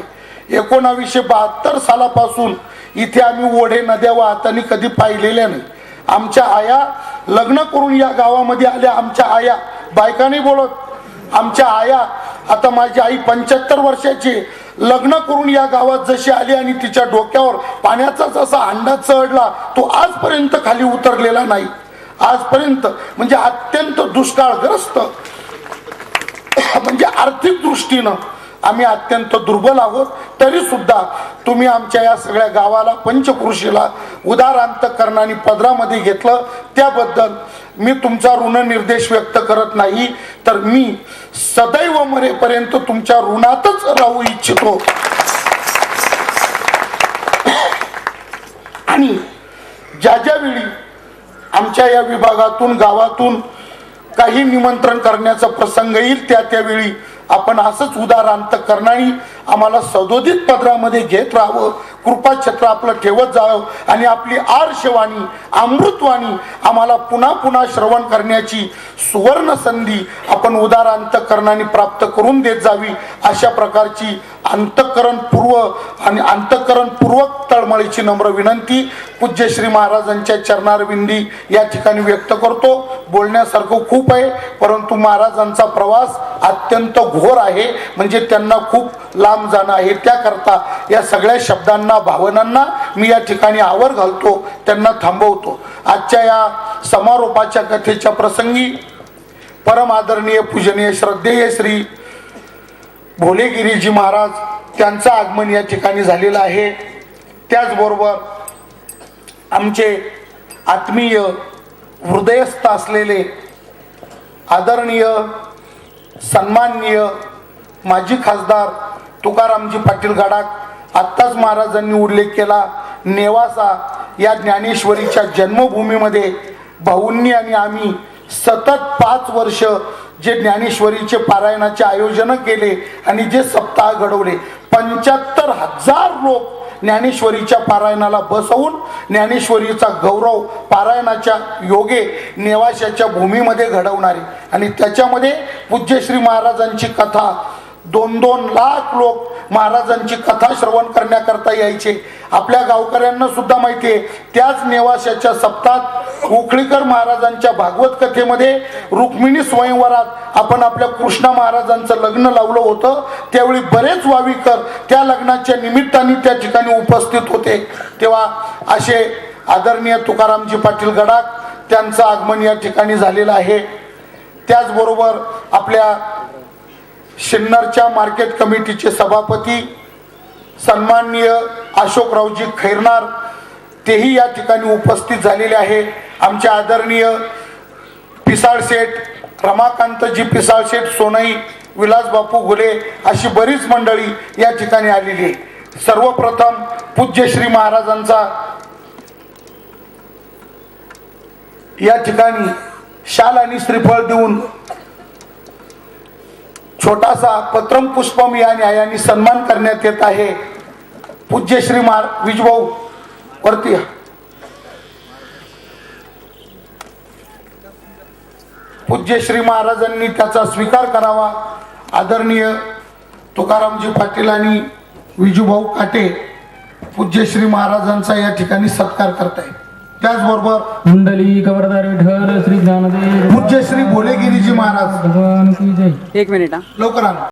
[SPEAKER 3] 1972 सालापासून इथे आम्ही ओढे नद्या वाहताना कधी पाहिलेल्या नाही. आमच्या आया लग्न करून या गावामध्ये आल्या. आमच्या आया, बायका नाही बोलत, आमच्या आया, आता माझी आई 75 वर्षाची, लग्न करून या गावात जशी आली आणि तिच्या डोक्यावर पाण्याचा जसा अंडा चढला तो आजपर्यंत खाली उतरलेला नाही. आजपर्यंत म्हणजे अत्यंत दुष्काळग्रस्त, म्हणजे आर्थिक दृष्टीनं आम्ही अत्यंत दुर्बल आहोत. तरी सुद्धा तुम्ही आमच्या या सगळ्या गावाला पंचक्रोशीला उदार अंतःकरणाने पदरामध्ये घेतलं, त्याबद्दल मी तुमचा ऋणनिर्देश व्यक्त करत नाही, तर मी सदैव मरेपर्यंत तुमच्या ऋणातच राहू इच्छितो. आणि ज्या ज्यावेळी आमच्या या विभागातून गावातून काही निमंत्रण करण्याचा प्रसंग येईल त्यावेळी आपण असंच उदार अंतःकरणाने आम्हाला सदोदित पदरामध्ये घेत राहावं, कृपाछत्र आपलं ठेवत जावं आणि आपली आर्षवाणी अमृतवाणी आम्हाला पुन्हा पुन्हा श्रवण करण्याची सुवर्ण संधी आपण उदार अंतःकरणाने प्राप्त करून देत जावी. अशा प्रकारची अंतःकरणपूर्व आणि अंतःकरणपूर्वक तळमळीची नम्र विनंती पूज्य श्री महाराजांच्या चरणारविंदी या ठिकाणी व्यक्त करतो. बोलण्यासारखं खूप आहे, परंतु महाराजांचा प्रवास अत्यंत घोर आहे, म्हणजे त्यांना खूप लांब जाणं आहे. त्याकरता या सगळ्या शब्दांना, भावनांना मी या ठिकाणी आवर घालतो, त्यांना थांबवतो. आजच्या या समारोपाच्या कथेच्या प्रसंगी परम आदरणीय पूजनीय श्रद्धेय श्री भोलेगिरीजी महाराज त्यांचं आगमन या ठिकाणी झालेलं आहे. त्याचबरोबर आमचे आत्मीय हृदयस्थ असलेले आदरणीय सन्माननीय माजी खासदार तुकारामजी पाटील गडाख, आत्ताच महाराजांनी उल्लेख केला, नेवासा या ज्ञानेश्वरीच्या जन्मभूमीमध्ये भाऊंनी आणि आम्ही सतत 5 वर्ष जे ज्ञानेश्वरीचे पारायणाचे आयोजन केले आणि जे सप्ताह घडवले, 75,000 लोक ज्ञानेश्वरीच्या पारायणाला बसवून ज्ञानेश्वरीचा गौरव पारायणाच्या योगे नेवाशाच्या भूमीमध्ये घडवणारे आणि त्याच्यामध्ये पूज्य श्री महाराजांची कथा 2-2 लाख लोक महाराजांची कथा श्रवण करण्याकरता यायचे. आपल्या गावकऱ्यांना सुद्धा माहिती आहे, त्याच नेवाशाच्या सप्ताहात उखळीकर महाराजांच्या भागवत कथेमध्ये रुक्मिणी स्वयंवरात आपण आपल्या कृष्णा महाराजांचं लग्न लावलं होतं. त्यावेळी बरेच वावीकर त्या लग्नाच्या निमित्ताने त्या ठिकाणी उपस्थित होते. तेव्हा असे आदरणीय तुकारामजी पाटील गडाख त्यांचं आगमन या ठिकाणी झालेलं आहे. त्याचबरोबर आपल्या शिन्नरच्या मार्केट कमिटीचे सभापती सन्माननीय अशोकरावजी खैरनार तेही या ठिकाणी उपस्थित झालेले आहे. आमचे आदरणीय पिसाळ शेठ रमाकांतजी पिसाळ शेठ सोनई, विलास बापू घुले अशी बरीच मंडळी या ठिकाणी आलेली आहे. सर्वप्रथम पूज्य श्री महाराजांचा या ठिकाणी शाल आणि श्रीफळ देऊन छोटासा पत्रम पुष्पम या न्यायाने सन्मान करण्यात येत आहे. पूज्य श्री विजूभाऊ वरती या. पूज्य श्री महाराजांनी त्याचा स्वीकार करावा. आदरणीय तुकारामजी पाटील आणि विजूभाऊ काटे पूज्य श्री महाराजांचा या ठिकाणी सत्कार करतायत. त्याचबरोबर
[SPEAKER 2] कुंडली कवरदार विठ्ठल श्री ज्ञानदेव
[SPEAKER 3] पूज्य श्री भोलेगिरीजी महाराज
[SPEAKER 2] भगवान की जय.
[SPEAKER 4] एक मिनिट हा.
[SPEAKER 3] लवकर आणा.